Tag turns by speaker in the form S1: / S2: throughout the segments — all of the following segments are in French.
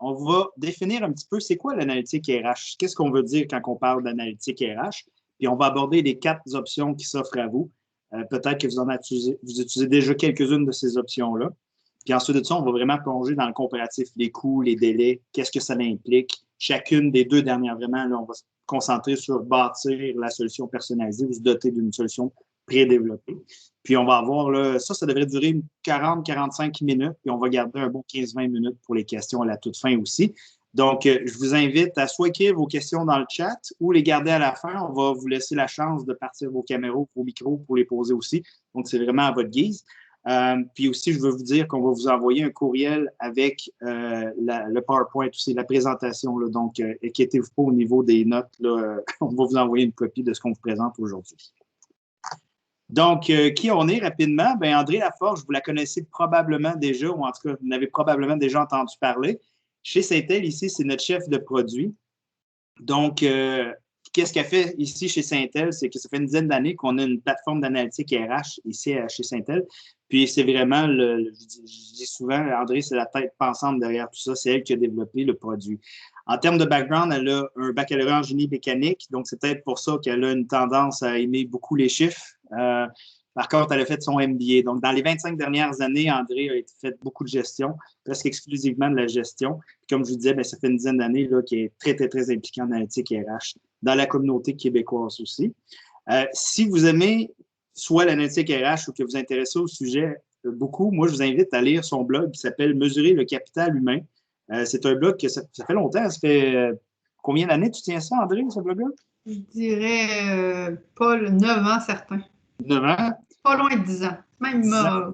S1: on va définir un petit peu c'est quoi l'analytique RH. Qu'est-ce qu'on veut dire quand on parle d'analytique RH? Puis on va aborder les 4 options qui s'offrent à vous. Peut-être que vous utilisez déjà quelques-unes de ces options-là. Puis ensuite de ça, on va vraiment plonger dans le comparatif, les coûts, les délais, qu'est-ce que ça implique. Chacune des 2 dernières, vraiment, là, on va se concentrer sur bâtir la solution personnalisée ou se doter d'une solution prédéveloppée. Puis on va avoir, là, ça devrait durer 40-45 minutes, puis on va garder un bon 15-20 minutes pour les questions à la toute fin aussi. Donc, je vous invite à soit écrire vos questions dans le chat ou les garder à la fin. On va vous laisser la chance de partir vos caméras, vos micros pour les poser aussi. Donc, c'est vraiment à votre guise. Puis aussi, je veux vous dire qu'on va vous envoyer un courriel avec le PowerPoint aussi, la présentation. Là, donc, inquiétez-vous pas au niveau des notes. Là, on va vous envoyer une copie de ce qu'on vous présente aujourd'hui. Donc, qui on est rapidement? Bien, André Laforge, vous la connaissez probablement déjà, ou en tout cas, vous en avez probablement déjà entendu parler. Chez Syntel, ici, c'est notre chef de produit. Donc, qu'est-ce qu'elle fait ici chez Syntel? C'est que ça fait une dizaine d'années qu'on a une plateforme d'analytique RH ici chez Syntel. Puis, c'est vraiment, je dis souvent, André, c'est la tête pensante derrière tout ça. C'est elle qui a développé le produit. En termes de background, elle a un baccalauréat en génie mécanique. Donc, c'est peut-être pour ça qu'elle a une tendance à aimer beaucoup les chiffres. Par contre, elle a fait son MBA. Donc, dans les 25 dernières années, André a fait beaucoup de gestion, presque exclusivement de la gestion. Puis, comme je vous disais, bien, ça fait une dizaine d'années qu'il est très, très, très impliqué en analytique RH dans la communauté québécoise aussi. Si vous aimez soit l'analytique RH ou que vous intéressez au sujet beaucoup, moi, je vous invite à lire son blog qui s'appelle « Mesurer le capital humain ». C'est un blog que ça fait longtemps. Ça fait combien d'années tu tiens ça, André, ce blog-là?
S2: Je dirais pas 9 ans, certains.
S1: 9 ans?
S2: Pas loin de 10 ans. Même
S1: 10 ans.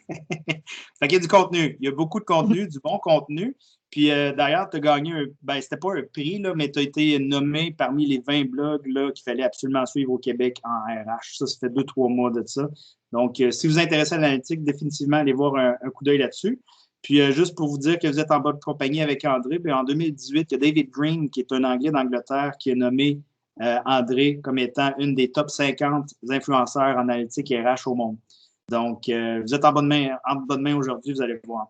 S1: Fait qu'il y a du contenu. Il y a beaucoup de contenu, du bon contenu. Puis d'ailleurs, tu as gagné c'était pas un prix, là, mais tu as été nommé parmi les 20 blogs là, qu'il fallait absolument suivre au Québec en RH. Ça fait 2-3 mois de ça. Donc, si vous vous intéressez à l'analytique, définitivement, allez voir un coup d'œil là-dessus. Puis, juste pour vous dire que vous êtes en bonne compagnie avec André, puis en 2018, il y a David Green, qui est un Anglais d'Angleterre, qui a nommé André comme étant une des top 50 influenceurs en analytique RH au monde. Donc, vous êtes en bonne main aujourd'hui, vous allez voir.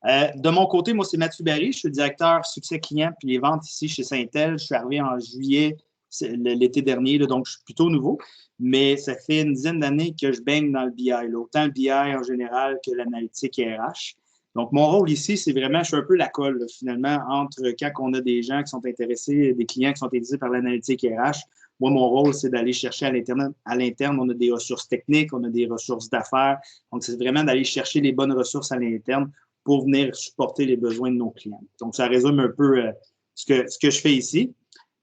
S1: De mon côté, moi, c'est Mathieu Barry. Je suis le directeur succès client puis les ventes ici chez Syntel. Je suis arrivé en juillet l'été dernier, là, donc je suis plutôt nouveau. Mais ça fait une dizaine d'années que je baigne dans le BI, là, autant le BI en général que l'analytique RH. Donc, mon rôle ici, c'est vraiment, je suis un peu la colle, là, finalement, entre quand on a des gens qui sont intéressés, des clients qui sont intéressés par l'analytique RH. Moi, mon rôle, c'est d'aller chercher à l'interne, on a des ressources techniques, on a des ressources d'affaires. Donc, c'est vraiment d'aller chercher les bonnes ressources à l'interne pour venir supporter les besoins de nos clients. Donc, ça résume un peu ce que je fais ici.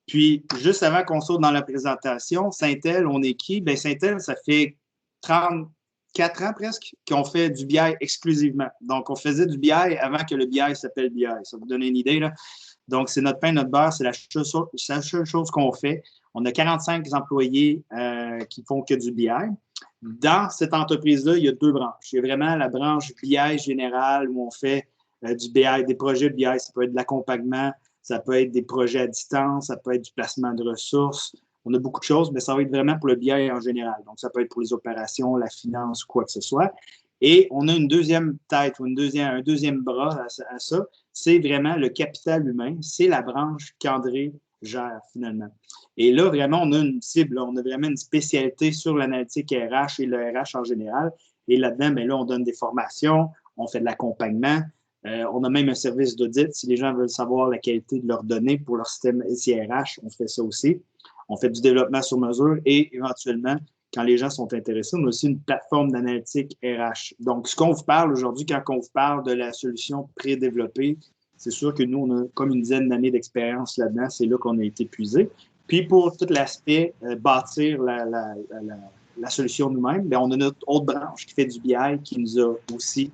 S1: Puis, juste avant qu'on saute dans la présentation, Syntel, on est qui? Bien, Syntel, ça fait 34 ans presque qu'on fait du BI exclusivement. Donc, on faisait du BI avant que le BI s'appelle BI. Ça vous donne une idée, là? Donc, c'est notre pain, notre beurre, c'est la seule chose qu'on fait. On a 45 employés qui font que du BI. Dans cette entreprise-là, il y a 2 branches. Il y a vraiment la branche BI générale où on fait du BI, des projets BI. Ça peut être de l'accompagnement, ça peut être des projets à distance, ça peut être du placement de ressources. On a beaucoup de choses, mais ça va être vraiment pour le BI en général. Donc, ça peut être pour les opérations, la finance, quoi que ce soit. Et on a une deuxième tête ou un deuxième bras à ça. C'est vraiment le capital humain. C'est la branche qu'André gère finalement. Et là, vraiment, on a une cible. Là. On a vraiment une spécialité sur l'analytique RH et le RH en général. Et là-dedans, bien là, on donne des formations, on fait de l'accompagnement. On a même un service d'audit. Si les gens veulent savoir la qualité de leurs données pour leur système SIRH, on fait ça aussi. On fait du développement sur mesure et éventuellement, quand les gens sont intéressés, on a aussi une plateforme d'analytique RH. Donc, ce qu'on vous parle aujourd'hui, quand on vous parle de la solution prédéveloppée, c'est sûr que nous, on a comme une dizaine d'années d'expérience là-dedans. C'est là qu'on a été puisé. Puis, pour tout l'aspect bâtir la solution nous-mêmes, bien, on a notre autre branche qui fait du BI qui nous a aussi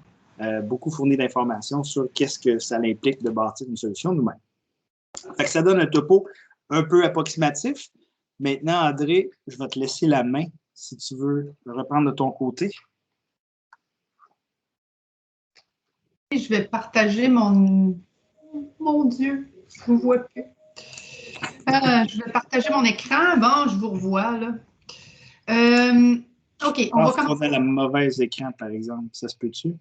S1: beaucoup fourni d'informations sur qu'est-ce que ça implique de bâtir une solution nous-mêmes. Fait que ça donne un topo un peu approximatif. Maintenant, André, je vais te laisser la main si tu veux reprendre de ton côté.
S2: Je vais partager mon Dieu, je ne vous vois plus. Je vais partager mon écran. Bon, je vous revois, là. OK, on va commencer.
S1: On a la mauvaise écran, par exemple. Ça se peut-tu?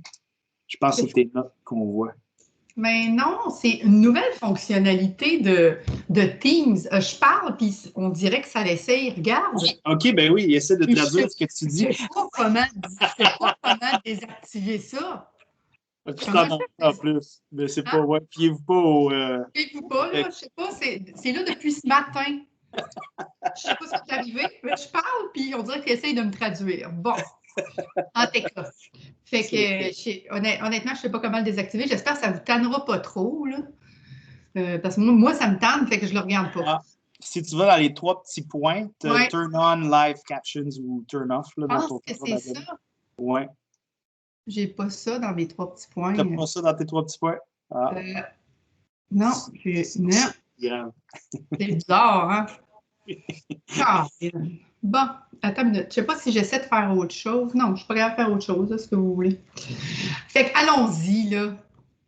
S1: Je pense que c'est tes notes qu'on voit.
S2: Mais non, c'est une nouvelle fonctionnalité de Teams. Je parle, puis on dirait que ça l'essaye. Regarde.
S1: OK, ben oui, essaie de
S2: Puis
S1: traduire ce que tu dis.
S2: je sais pas comment désactiver ça.
S1: Puis
S2: Comment
S1: t'en
S2: je
S1: as
S2: fais
S1: en
S2: ça?
S1: plus. Mais c'est pas,
S2: Hein?
S1: ouais, fiez-vous pas au.
S2: Fiez-vous pas, là, je sais pas, c'est là depuis ce matin. Je sais pas ce qui est arrivé, mais je parle, puis on dirait qu'il essaye de me traduire. Bon, en tout cas. Fait que, honnêtement, je sais pas comment le désactiver. J'espère que ça vous tannera pas trop, là. Parce que moi, ça me tanne, fait que je le regarde pas.
S1: Ah, si tu vas dans les 3 petits points,
S2: Ouais,
S1: turn on live captions ou turn off là,
S2: je
S1: dans
S2: pense
S1: ton
S2: que
S1: contrôle
S2: c'est
S1: d'abonné.
S2: ça.
S1: Ouais.
S2: J'ai pas ça dans mes 3 petits points.
S1: T'as pas ça dans tes 3 petits points? Ah.
S2: Non, non,
S1: Grave.
S2: c'est bizarre, hein? Ah, bon, attends une minute. Je sais pas si j'essaie de faire autre chose. Non, je suis pas capable de faire autre chose, ce que vous voulez. Fait que allons-y, là.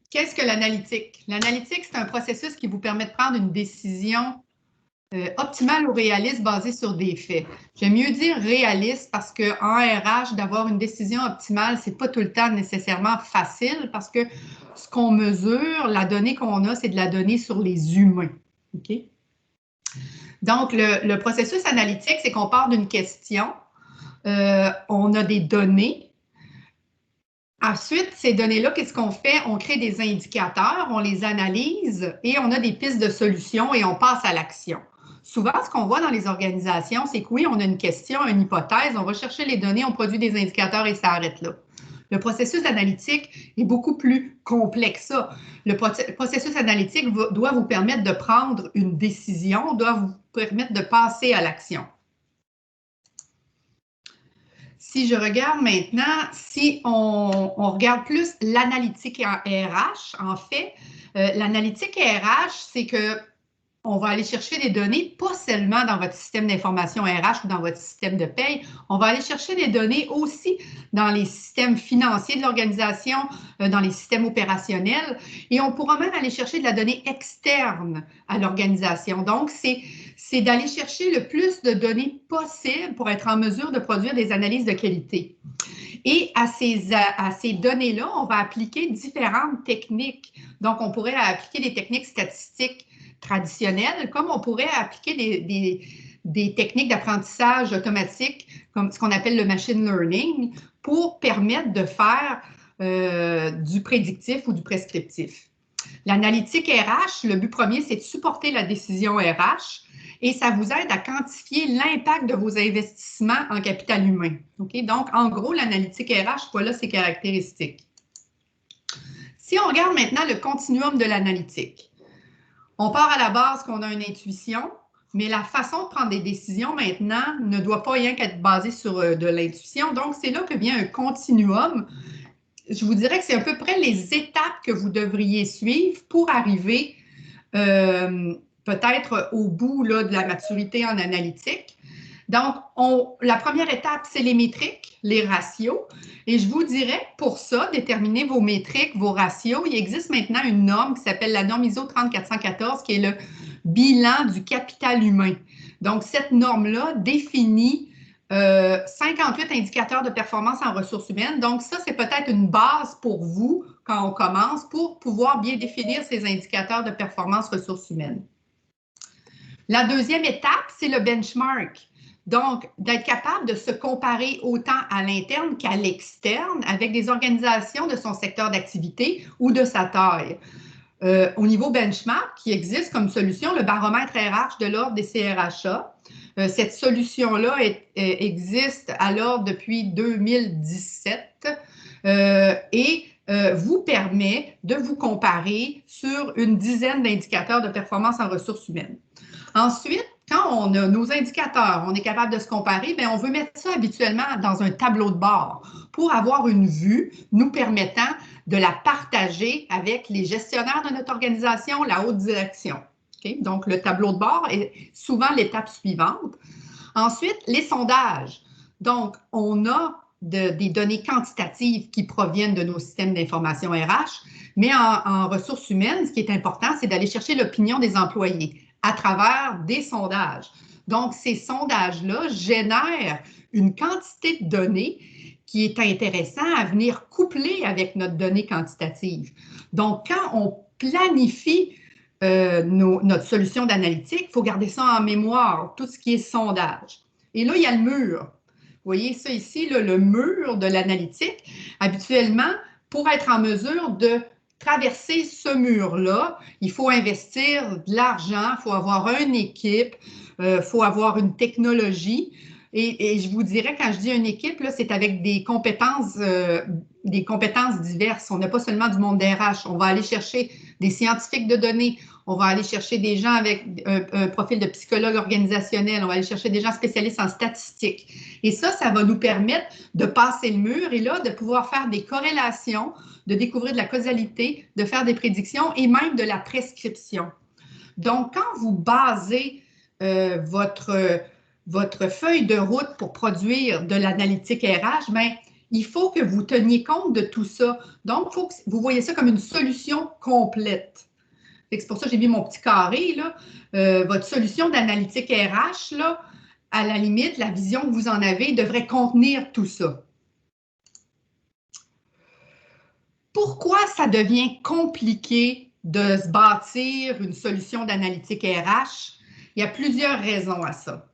S2: Qu'est-ce que l'analytique? L'analytique, c'est un processus qui vous permet de prendre une décision optimale ou réaliste basée sur des faits. J'aime mieux dire réaliste parce qu'en RH, d'avoir une décision optimale, c'est pas tout le temps nécessairement facile parce que ce qu'on mesure, la donnée qu'on a, c'est de la donnée sur les humains. OK? Donc, le processus analytique, c'est qu'on part d'une question, on a des données. Ensuite, ces données-là, qu'est-ce qu'on fait? On crée des indicateurs, on les analyse et on a des pistes de solutions et on passe à l'action. Souvent, ce qu'on voit dans les organisations, c'est que oui, on a une question, une hypothèse, on va chercher les données, on produit des indicateurs et ça arrête là. Le processus analytique est beaucoup plus complexe. Ça. Le processus analytique doit vous permettre de prendre une décision, doit vous permettre de passer à l'action. Si je regarde maintenant, si on regarde plus l'analytique en RH, en fait, l'analytique RH, c'est que on va aller chercher des données, pas seulement dans votre système d'information RH ou dans votre système de paye, on va aller chercher des données aussi dans les systèmes financiers de l'organisation, dans les systèmes opérationnels, et on pourra même aller chercher de la donnée externe à l'organisation. Donc, c'est d'aller chercher le plus de données possible pour être en mesure de produire des analyses de qualité. Et à ces données-là, on va appliquer différentes techniques. Donc, on pourrait appliquer des techniques statistiques traditionnelles, comme on pourrait appliquer des techniques d'apprentissage automatique, comme ce qu'on appelle le machine learning, pour permettre de faire du prédictif ou du prescriptif. L'analytique RH, le but premier, c'est de supporter la décision RH et ça vous aide à quantifier l'impact de vos investissements en capital humain. Okay? Donc, en gros, l'analytique RH, voilà ses caractéristiques. Si on regarde maintenant le continuum de l'analytique, on part à la base qu'on a une intuition, mais la façon de prendre des décisions maintenant ne doit pas rien qu'être basée sur de l'intuition. Donc, c'est là que vient un continuum. Je vous dirais que c'est à peu près les étapes que vous devriez suivre pour arriver peut-être au bout là, de la maturité en analytique. Donc, la première étape, c'est les métriques, les ratios. Et je vous dirais, pour ça, déterminer vos métriques, vos ratios, il existe maintenant une norme qui s'appelle la norme ISO 30414, qui est le bilan du capital humain. Donc, cette norme-là définit 58 indicateurs de performance en ressources humaines. Donc, ça, c'est peut-être une base pour vous quand on commence pour pouvoir bien définir ces indicateurs de performance ressources humaines. La deuxième étape, c'est le benchmark. Donc, d'être capable de se comparer autant à l'interne qu'à l'externe avec des organisations de son secteur d'activité ou de sa taille. Au niveau benchmark, qui existe comme solution le baromètre RH de l'Ordre des CRHA. Cette solution-là existe à l'Ordre depuis 2017 et vous permet de vous comparer sur une dizaine d'indicateurs de performance en ressources humaines. Ensuite, quand on a nos indicateurs, on est capable de se comparer, bien, on veut mettre ça habituellement dans un tableau de bord pour avoir une vue nous permettant de la partager avec les gestionnaires de notre organisation, la haute direction. Okay? Donc, le tableau de bord est souvent l'étape suivante. Ensuite, les sondages. Donc, on a des données quantitatives qui proviennent de nos systèmes d'information RH, mais en ressources humaines, ce qui est important, c'est d'aller chercher l'opinion des employés à travers des sondages. Donc, ces sondages-là génèrent une quantité de données qui est intéressant à venir coupler avec notre donnée quantitative. Donc, quand planifie notre solution d'analytique, il faut garder ça en mémoire, tout ce qui est sondage. Et là, il y a le mur. Vous voyez ça ici, là, le mur de l'analytique. Habituellement, pour être en mesure de traverser ce mur-là, il faut investir de l'argent, il faut avoir une équipe, il faut avoir une technologie. Et je vous dirais, quand je dis une équipe, c'est avec des compétences diverses. On n'a pas seulement du monde DRH. On va aller chercher des scientifiques de données. On va aller chercher des gens avec un profil de psychologue organisationnel. On va aller chercher des gens spécialistes en statistiques. Et ça va nous permettre de passer le mur et là, de pouvoir faire des corrélations, de découvrir de la causalité, de faire des prédictions et même de la prescription. Donc, quand vous basez votre feuille de route pour produire de l'analytique RH, bien, il faut que vous teniez compte de tout ça. Donc, il faut que vous voyez ça comme une solution complète. C'est pour ça que j'ai mis mon petit carré, là. Votre solution d'analytique RH, là, à la limite, la vision que vous en avez devrait contenir tout ça. Pourquoi ça devient compliqué de se bâtir une solution d'analytique RH? Il y a plusieurs raisons à ça.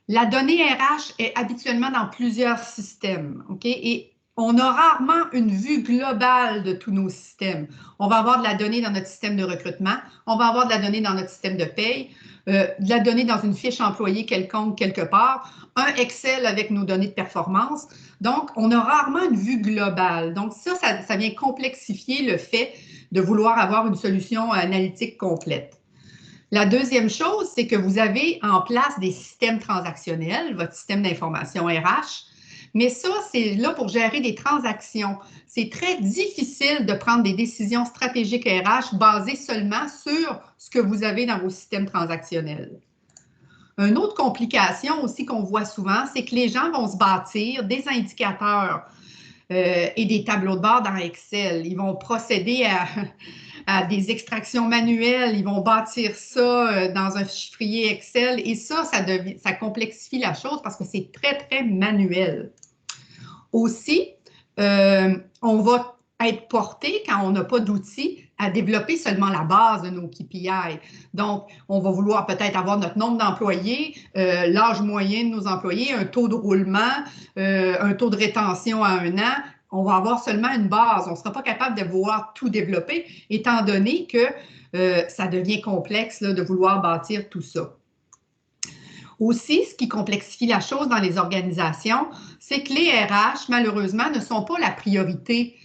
S2: La donnée RH est habituellement dans plusieurs systèmes, OK? Et on a rarement une vue globale de tous nos systèmes. On va avoir de la donnée dans notre système de recrutement, on va avoir de la donnée dans notre système de paye, de la donnée dans une fiche employée quelconque quelque part, un Excel avec nos données de performance. Donc, on a rarement une vue globale. Donc, ça vient complexifier le fait de vouloir avoir une solution analytique complète. La deuxième chose, c'est que vous avez en place des systèmes transactionnels, votre système d'information RH, mais ça, c'est là pour gérer des transactions. C'est très difficile de prendre des décisions stratégiques RH basées seulement sur ce que vous avez dans vos systèmes transactionnels. Une autre complication aussi qu'on voit souvent, c'est que les gens vont se bâtir des indicateurs et des tableaux de bord dans Excel. Ils vont procéder à des extractions manuelles, ils vont bâtir ça dans un chiffrier Excel et ça complexifie la chose parce que c'est très, très manuel. Aussi, on va être porté, quand on n'a pas d'outils, à développer seulement la base de nos KPI. Donc, on va vouloir peut-être avoir notre nombre d'employés, l'âge moyen de nos employés, un taux de roulement, un taux de rétention à 1 an. On va avoir seulement une base. On ne sera pas capable de vouloir tout développer, étant donné que ça devient complexe là, de vouloir bâtir tout ça. Aussi, ce qui complexifie la chose dans les organisations, c'est que les RH, malheureusement, ne sont pas la priorité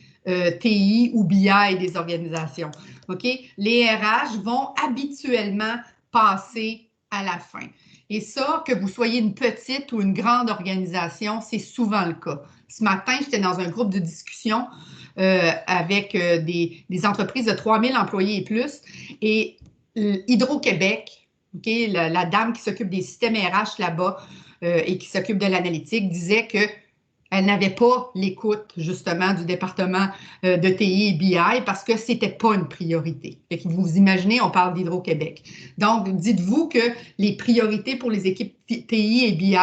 S2: TI ou BI des organisations. OK? Les RH vont habituellement passer à la fin. Et ça, que vous soyez une petite ou une grande organisation, c'est souvent le cas. Ce matin, j'étais dans un groupe de discussion avec des entreprises de 3000 employés et plus. Et Hydro-Québec, okay, la dame qui s'occupe des systèmes RH là-bas et qui s'occupe de l'analytique disait qu'elle n'avait pas l'écoute justement du département de TI et BI parce que ce n'était pas une priorité. Fait que vous imaginez, on parle d'Hydro-Québec. Donc, dites-vous que les priorités pour les équipes TI et BI,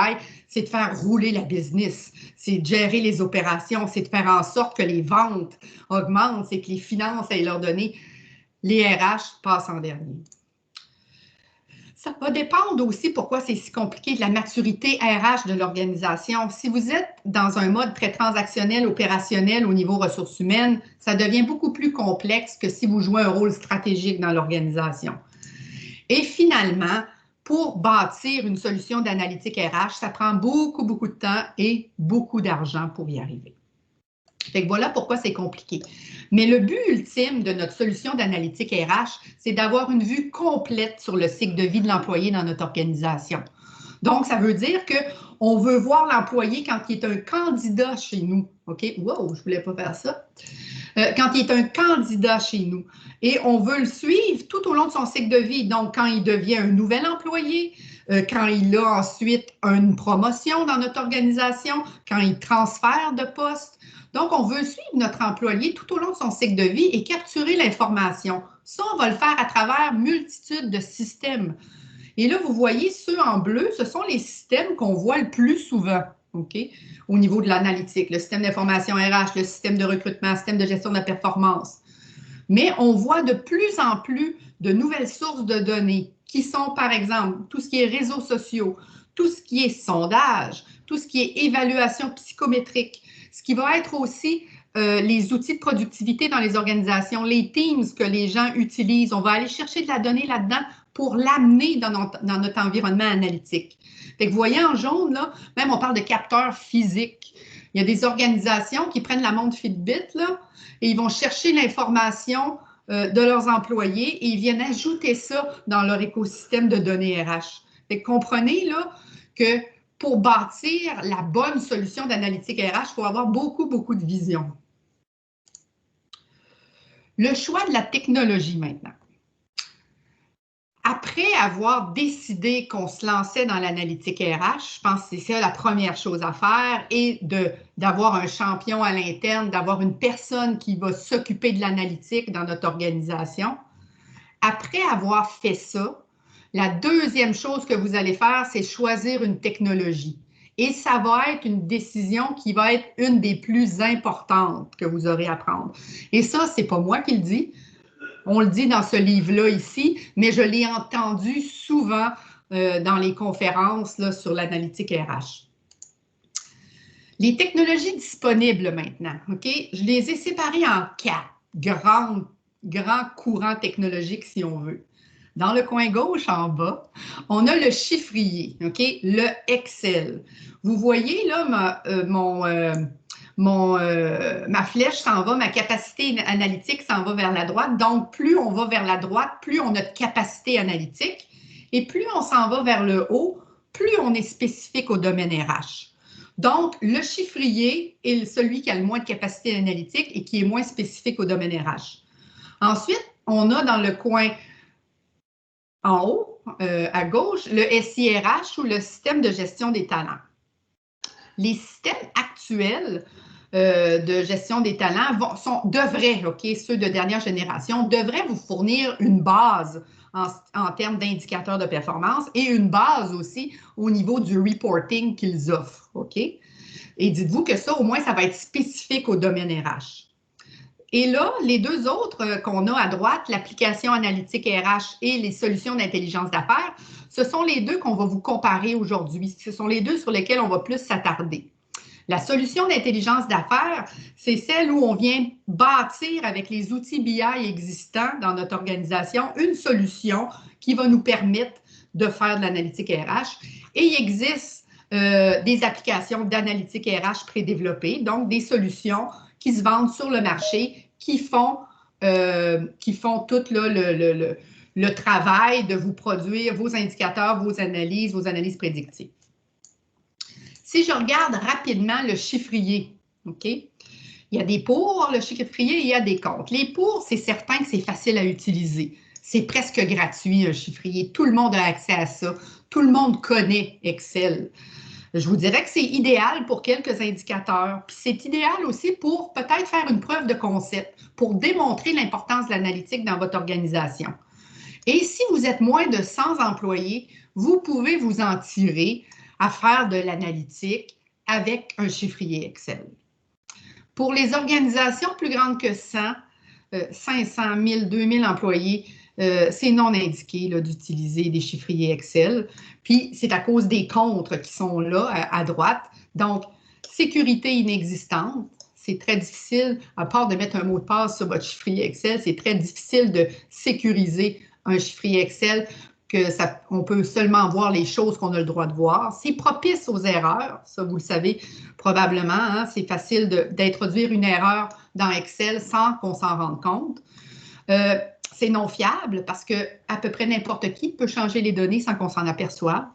S2: c'est de faire rouler la business, c'est de gérer les opérations, c'est de faire en sorte que les ventes augmentent, c'est que les finances aient leurs données. Les RH passent en dernier. Ça va dépendre aussi pourquoi c'est si compliqué de la maturité RH de l'organisation. Si vous êtes dans un mode très transactionnel, opérationnel au niveau ressources humaines, ça devient beaucoup plus complexe que si vous jouez un rôle stratégique dans l'organisation. Et finalement, pour bâtir une solution d'analytique RH, ça prend beaucoup, beaucoup de temps et beaucoup d'argent pour y arriver. Fait que voilà pourquoi c'est compliqué. Mais le but ultime de notre solution d'analytique RH, c'est d'avoir une vue complète sur le cycle de vie de l'employé dans notre organisation. Donc, ça veut dire qu'on veut voir l'employé quand il est un candidat chez nous. OK? Wow, je ne voulais pas faire ça. Quand il est un candidat chez nous. Et on veut le suivre tout au long de son cycle de vie. Donc, quand il devient un nouvel employé, quand il a ensuite une promotion dans notre organisation, quand il transfère de poste. Donc, on veut suivre notre employé tout au long de son cycle de vie et capturer l'information. Ça, on va le faire à travers multitude de systèmes. Et là, vous voyez, ceux en bleu, ce sont les systèmes qu'on voit le plus souvent, OK, au niveau de l'analytique. Le système d'information RH, le système de recrutement, le système de gestion de la performance. Mais on voit de plus en plus de nouvelles sources de données qui sont, par exemple, tout ce qui est réseaux sociaux, tout ce qui est sondage, tout ce qui est évaluation psychométrique, ce qui va être aussi les outils de productivité dans les organisations, les Teams que les gens utilisent. On va aller chercher de la donnée là-dedans pour l'amener dans notre environnement analytique. Fait que vous voyez en jaune, là, même on parle de capteurs physiques. Il y a des organisations qui prennent la montre Fitbit, là, et ils vont chercher l'information de leurs employés et ils viennent ajouter ça dans leur écosystème de données RH. Fait que comprenez là, que pour bâtir la bonne solution d'analytique RH, il faut avoir beaucoup, beaucoup de vision. Le choix de la technologie maintenant. Après avoir décidé qu'on se lançait dans l'analytique RH, je pense que c'est ça la première chose à faire, et d'avoir un champion à l'interne, d'avoir une personne qui va s'occuper de l'analytique dans notre organisation. Après avoir fait ça, la deuxième chose que vous allez faire, c'est choisir une technologie. Et ça va être une décision qui va être une des plus importantes que vous aurez à prendre. Et ça, c'est pas moi qui le dis. On le dit dans ce livre-là ici, mais je l'ai entendu souvent dans les conférences là, sur l'analytique RH. Les technologies disponibles maintenant, OK? Je les ai séparées en 4 grands courants technologiques, si on veut. Dans le coin gauche, en bas, on a le chiffrier, OK? Le Excel. Vous voyez là ma flèche s'en va, ma capacité analytique s'en va vers la droite. Donc, plus on va vers la droite, plus on a de capacité analytique. Et plus on s'en va vers le haut, plus on est spécifique au domaine RH. Donc, le chiffrier est celui qui a le moins de capacité analytique et qui est moins spécifique au domaine RH. Ensuite, on a dans le coin en haut, à gauche, le SIRH ou le système de gestion des talents. Les systèmes actuels de gestion des talents devraient, OK, ceux de dernière génération, devraient vous fournir une base en termes d'indicateurs de performance et une base aussi au niveau du reporting qu'ils offrent, OK? Et dites-vous que ça, au moins, ça va être spécifique au domaine RH. Et là, les deux autres qu'on a à droite, l'application analytique RH et les solutions d'intelligence d'affaires, ce sont les deux qu'on va vous comparer aujourd'hui. Ce sont les deux sur lesquels on va plus s'attarder. La solution d'intelligence d'affaires, c'est celle où on vient bâtir avec les outils BI existants dans notre organisation une solution qui va nous permettre de faire de l'analytique RH. Et il existe des applications d'analytique RH prédéveloppées, donc des solutions qui se vendent sur le marché, qui font tout le travail de vous produire vos indicateurs, vos analyses prédictives. Si je regarde rapidement le chiffrier, OK? Il y a des pour le chiffrier, il y a des contre. Les pour, c'est certain que c'est facile à utiliser. C'est presque gratuit, un chiffrier. Tout le monde a accès à ça. Tout le monde connaît Excel. Je vous dirais que c'est idéal pour quelques indicateurs. Puis c'est idéal aussi pour peut-être faire une preuve de concept, pour démontrer l'importance de l'analytique dans votre organisation. Et si vous êtes moins de 100 employés, vous pouvez vous en tirer à faire de l'analytique avec un chiffrier Excel. Pour les organisations plus grandes que 100, 500 000, 2000 employés, c'est non indiqué d'utiliser des chiffriers Excel. Puis, c'est à cause des contres qui sont là à droite. Donc, sécurité inexistante. C'est très difficile, à part de mettre un mot de passe sur votre chiffrier Excel, c'est très difficile de sécuriser un chiffrier Excel, on peut seulement voir les choses qu'on a le droit de voir. C'est propice aux erreurs, ça vous le savez probablement. Hein? C'est facile d'introduire une erreur dans Excel sans qu'on s'en rende compte. C'est non fiable parce que à peu près n'importe qui peut changer les données sans qu'on s'en aperçoive.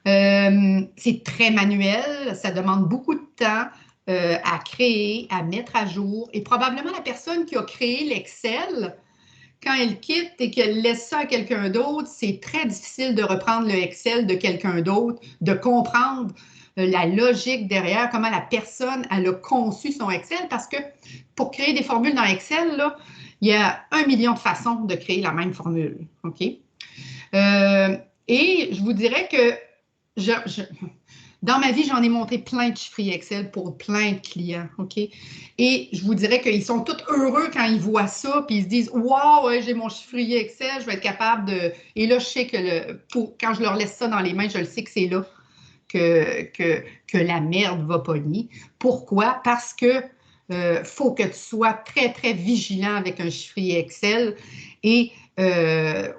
S2: C'est très manuel, ça demande beaucoup de temps à créer, à mettre à jour. Et probablement la personne qui a créé l'Excel, quand elle quitte et qu'elle laisse ça à quelqu'un d'autre, c'est très difficile de reprendre le Excel de quelqu'un d'autre, de comprendre la logique derrière, comment la personne elle a conçu son Excel, parce que pour créer des formules dans Excel, là, il y a 1 million de façons de créer la même formule. OK? Et je vous dirais que Dans ma vie, j'en ai montré plein de chiffriers Excel pour plein de clients, OK? Et je vous dirais qu'ils sont tous heureux quand ils voient ça, puis ils se disent « Wow, ouais, j'ai mon chiffrier Excel, je vais être capable de… » Et là, je sais que quand je leur laisse ça dans les mains, je le sais que c'est là que la merde va pogner. Pourquoi? Parce que faut que tu sois très, très vigilant avec un chiffrier Excel et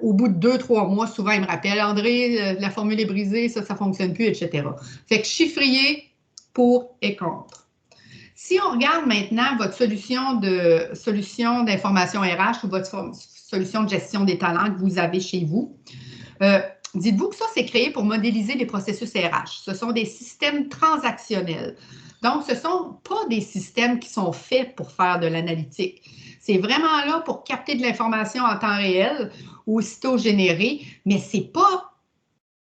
S2: au bout de 2-3 mois, souvent, ils me rappellent « André, la formule est brisée, ça ne fonctionne plus, etc. » Fait que chiffrier pour et contre. Si on regarde maintenant votre solution d'information RH ou votre solution de gestion des talents que vous avez chez vous, dites-vous que ça, c'est créé pour modéliser les processus RH. Ce sont des systèmes transactionnels. Donc, ce ne sont pas des systèmes qui sont faits pour faire de l'analytique. C'est vraiment là pour capter de l'information en temps réel ou aussitôt générée, mais ce n'est pas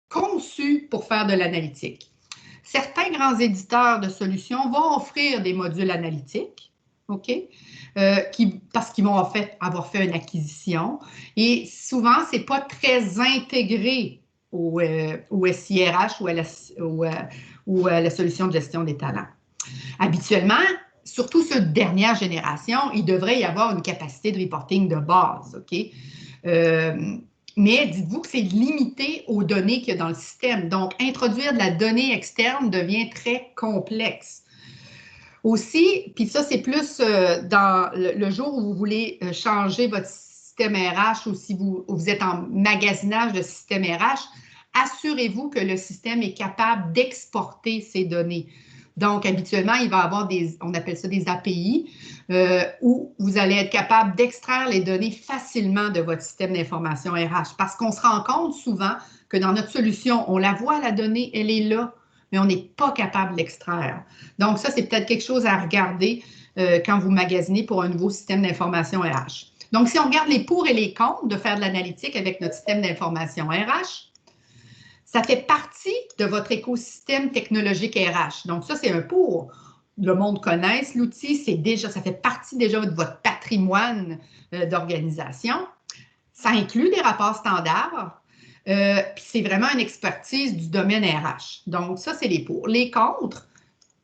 S2: conçu pour faire de l'analytique. Certains grands éditeurs de solutions vont offrir des modules analytiques, OK? Parce qu'ils vont en fait avoir fait une acquisition. Et souvent, ce n'est pas très intégré au SIRH ou à la solution de gestion des talents. Habituellement, surtout ceux de dernière génération, il devrait y avoir une capacité de reporting de base, OK? Mais dites-vous que c'est limité aux données qu'il y a dans le système. Donc, introduire de la donnée externe devient très complexe. Aussi, puis ça, c'est plus dans le jour où vous voulez changer votre système RH ou si vous êtes en magasinage de système RH, assurez-vous que le système est capable d'exporter ces données. Donc, habituellement, il va y avoir on appelle ça des API, où vous allez être capable d'extraire les données facilement de votre système d'information RH. Parce qu'on se rend compte souvent que dans notre solution, on la voit, la donnée, elle est là, mais on n'est pas capable de l'extraire. Donc, ça, c'est peut-être quelque chose à regarder quand vous magasinez pour un nouveau système d'information RH. Donc, si on regarde les pour et les contre de faire de l'analytique avec notre système d'information RH, ça fait partie de votre écosystème technologique RH. Donc, ça, c'est un pour. Le monde connaisse l'outil, ça fait partie déjà de votre patrimoine d'organisation. Ça inclut des rapports standards, puis c'est vraiment une expertise du domaine RH. Donc, ça, c'est les pour. Les contre,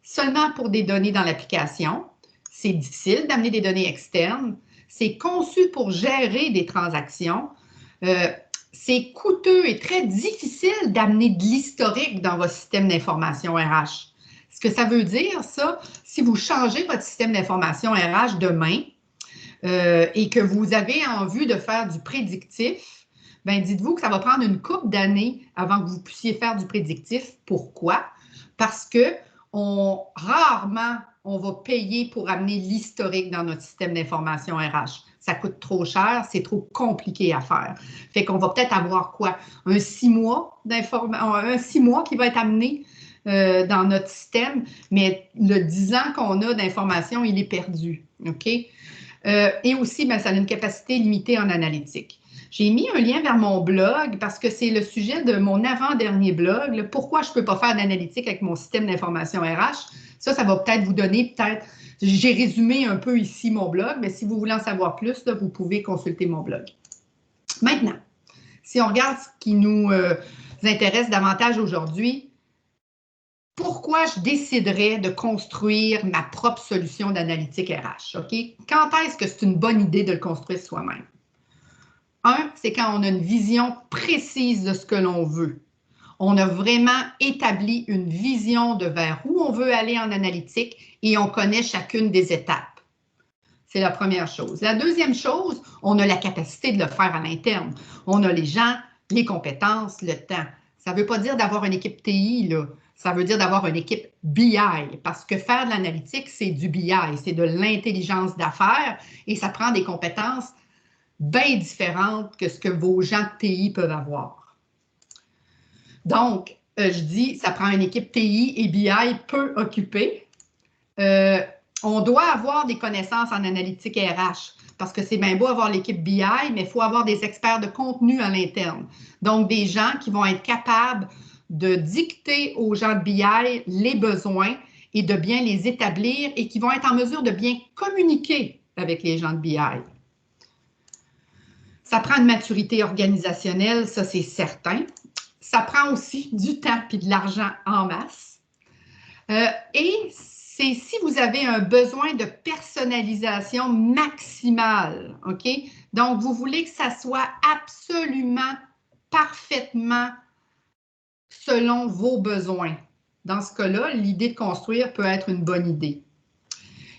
S2: seulement pour des données dans l'application. C'est difficile d'amener des données externes. C'est conçu pour gérer des transactions. C'est coûteux et très difficile d'amener de l'historique dans votre système d'information RH. Ce que ça veut dire, ça, si vous changez votre système d'information RH demain et que vous avez en vue de faire du prédictif, bien, dites-vous que ça va prendre une couple d'années avant que vous puissiez faire du prédictif. Pourquoi? Parce que rarement, on va payer pour amener l'historique dans notre système d'information RH. Ça coûte trop cher, c'est trop compliqué à faire. Fait qu'on va peut-être avoir quoi? Un 6 mois qui va être amené dans notre système, mais le 10 ans qu'on a d'information, il est perdu. OK? Et aussi, bien, ça a une capacité limitée en analytique. J'ai mis un lien vers mon blog parce que c'est le sujet de mon avant-dernier blog. Là, pourquoi je ne peux pas faire d'analytique avec mon système d'information RH? Ça va peut-être vous donner, j'ai résumé un peu ici mon blog, mais si vous voulez en savoir plus, là, vous pouvez consulter mon blog. Maintenant, si on regarde ce qui nous intéresse davantage aujourd'hui, pourquoi je déciderais de construire ma propre solution d'analytique RH? OK? Quand est-ce que c'est une bonne idée de le construire soi-même? Un, c'est quand on a une vision précise de ce que l'on veut. On a vraiment établi une vision de vers où on veut aller en analytique et on connaît chacune des étapes. C'est la première chose. La deuxième chose, on a la capacité de le faire à l'interne. On a les gens, les compétences, le temps. Ça ne veut pas dire d'avoir une équipe TI, là. Ça veut dire d'avoir une équipe BI, parce que faire de l'analytique, c'est du BI, c'est de l'intelligence d'affaires et ça prend des compétences bien différentes que ce que vos gens de TI peuvent avoir. Donc, je dis, ça prend une équipe TI et BI peu occupée. On doit avoir des connaissances en analytique RH parce que c'est bien beau avoir l'équipe BI, mais il faut avoir des experts de contenu à l'interne. Donc, des gens qui vont être capables de dicter aux gens de BI les besoins et de bien les établir et qui vont être en mesure de bien communiquer avec les gens de BI. Ça prend une maturité organisationnelle, ça c'est certain. Ça prend aussi du temps et de l'argent en masse. Et c'est si vous avez un besoin de personnalisation maximale, OK? Donc, vous voulez que ça soit absolument, parfaitement selon vos besoins. Dans ce cas-là, l'idée de construire peut être une bonne idée.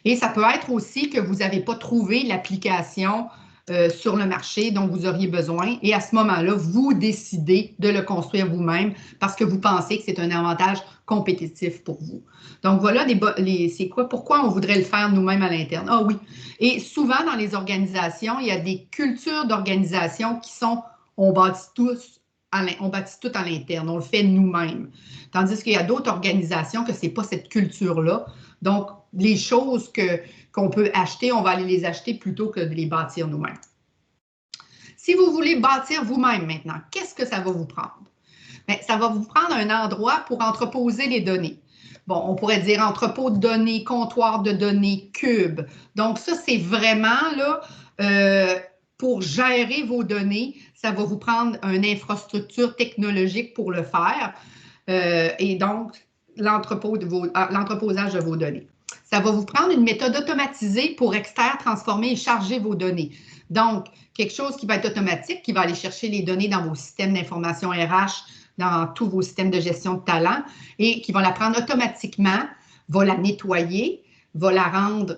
S2: Et ça peut être aussi que vous n'avez pas trouvé l'application sur le marché dont vous auriez besoin. Et à ce moment-là, vous décidez de le construire vous-même parce que vous pensez que c'est un avantage compétitif pour vous. Donc, voilà c'est quoi, pourquoi on voudrait le faire nous-mêmes à l'interne. Ah oui. Et souvent, dans les organisations, il y a des cultures d'organisation qui sont, on bâtit tout à l'interne, on le fait nous-mêmes. Tandis qu'il y a d'autres organisations que ce n'est pas cette culture-là. Donc, les choses qu'on peut acheter, on va aller les acheter plutôt que de les bâtir nous-mêmes. Si vous voulez bâtir vous-même maintenant, qu'est-ce que ça va vous prendre? Bien, ça va vous prendre un endroit pour entreposer les données. Bon, on pourrait dire entrepôt de données, comptoir de données, cube. Donc, ça, c'est vraiment là, pour gérer vos données, ça va vous prendre une infrastructure technologique pour le faire. Et donc, l'entreposage de vos données. Ça va vous prendre une méthode automatisée pour extraire, transformer et charger vos données. Donc, quelque chose qui va être automatique, qui va aller chercher les données dans vos systèmes d'information RH, dans tous vos systèmes de gestion de talent et qui va la prendre automatiquement, va la nettoyer, va la rendre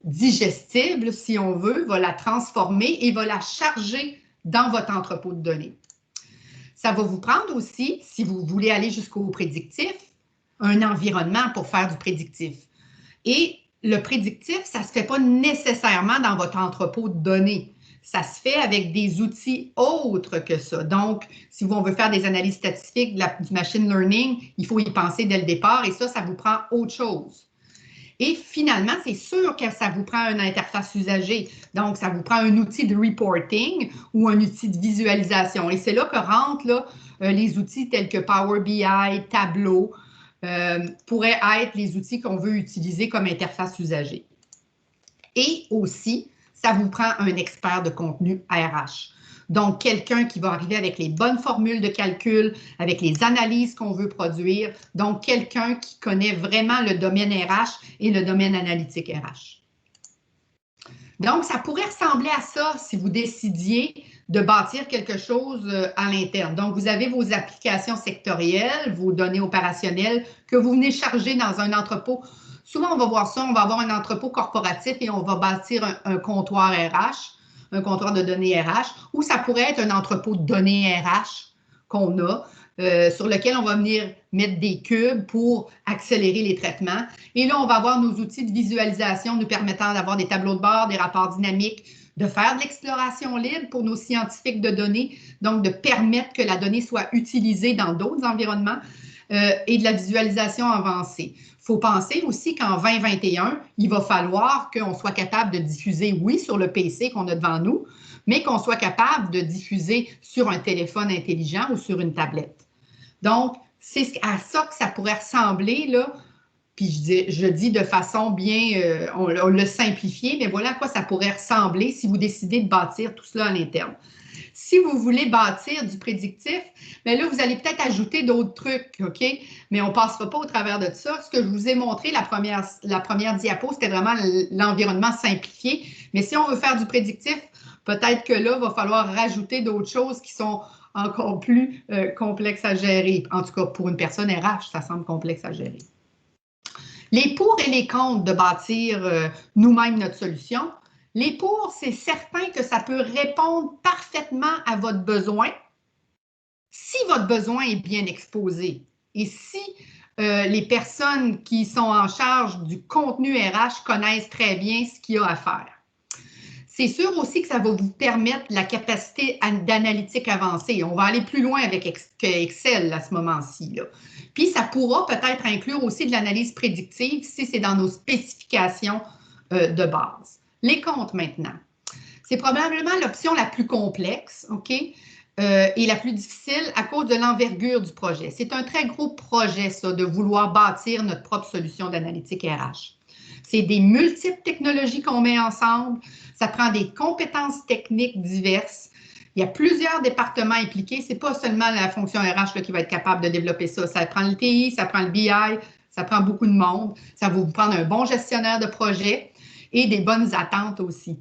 S2: digestible, si on veut, va la transformer et va la charger dans votre entrepôt de données. Ça va vous prendre aussi, si vous voulez aller jusqu'au prédictif, un environnement pour faire du prédictif. Et le prédictif, ça ne se fait pas nécessairement dans votre entrepôt de données. Ça se fait avec des outils autres que ça. Donc, si on veut faire des analyses statistiques, du machine learning, il faut y penser dès le départ et ça vous prend autre chose. Et finalement, c'est sûr que ça vous prend une interface usagée. Donc, ça vous prend un outil de reporting ou un outil de visualisation. Et c'est là que rentrent là, les outils tels que Power BI, Tableau, pourraient être les outils qu'on veut utiliser comme interface usagée. Et aussi, ça vous prend un expert de contenu RH. Donc, quelqu'un qui va arriver avec les bonnes formules de calcul, avec les analyses qu'on veut produire. Donc, quelqu'un qui connaît vraiment le domaine RH et le domaine analytique RH. Donc, ça pourrait ressembler à ça si vous décidiez de bâtir quelque chose à l'interne. Donc, vous avez vos applications sectorielles, vos données opérationnelles que vous venez charger dans un entrepôt. Souvent, on va voir ça, on va avoir un entrepôt corporatif et on va bâtir un comptoir RH, un comptoir de données RH, ou ça pourrait être un entrepôt de données RH qu'on a, sur lequel on va venir mettre des cubes pour accélérer les traitements. Et là, on va avoir nos outils de visualisation nous permettant d'avoir des tableaux de bord, des rapports dynamiques, de faire de l'exploration libre pour nos scientifiques de données, donc de permettre que la donnée soit utilisée dans d'autres environnements et de la visualisation avancée. Il faut penser aussi qu'en 2021, il va falloir qu'on soit capable de diffuser, oui, sur le PC qu'on a devant nous, mais qu'on soit capable de diffuser sur un téléphone intelligent ou sur une tablette. Donc, c'est à ça que ça pourrait ressembler, là. Puis je dis de façon bien, on l'a simplifié, mais voilà à quoi ça pourrait ressembler si vous décidez de bâtir tout cela à l'interne. Si vous voulez bâtir du prédictif, bien là, vous allez peut-être ajouter d'autres trucs, OK? Mais on ne passera pas au travers de ça. Ce que je vous ai montré, la première diapo, c'était vraiment l'environnement simplifié. Mais si on veut faire du prédictif, peut-être que là, il va falloir rajouter d'autres choses qui sont encore plus complexes à gérer. En tout cas, pour une personne RH, ça semble complexe à gérer. Les pour et les contre de bâtir nous-mêmes notre solution. Les pour, c'est certain que ça peut répondre parfaitement à votre besoin si votre besoin est bien exposé et si les personnes qui sont en charge du contenu RH connaissent très bien ce qu'il y a à faire. C'est sûr aussi que ça va vous permettre la capacité d'analytique avancée. On va aller plus loin avec Excel à ce moment-ci. Puis, ça pourra peut-être inclure aussi de l'analyse prédictive si c'est dans nos spécifications de base. Les comptes maintenant. C'est probablement l'option la plus complexe, OK, et la plus difficile à cause de l'envergure du projet. C'est un très gros projet, ça, de vouloir bâtir notre propre solution d'analytique RH. C'est des multiples technologies qu'on met ensemble. Ça prend des compétences techniques diverses. Il y a plusieurs départements impliqués. Ce n'est pas seulement la fonction RH là, qui va être capable de développer ça. Ça prend le TI, ça prend le BI, Ça prend beaucoup de monde. Ça va vous prendre un bon gestionnaire de projet et des bonnes attentes aussi.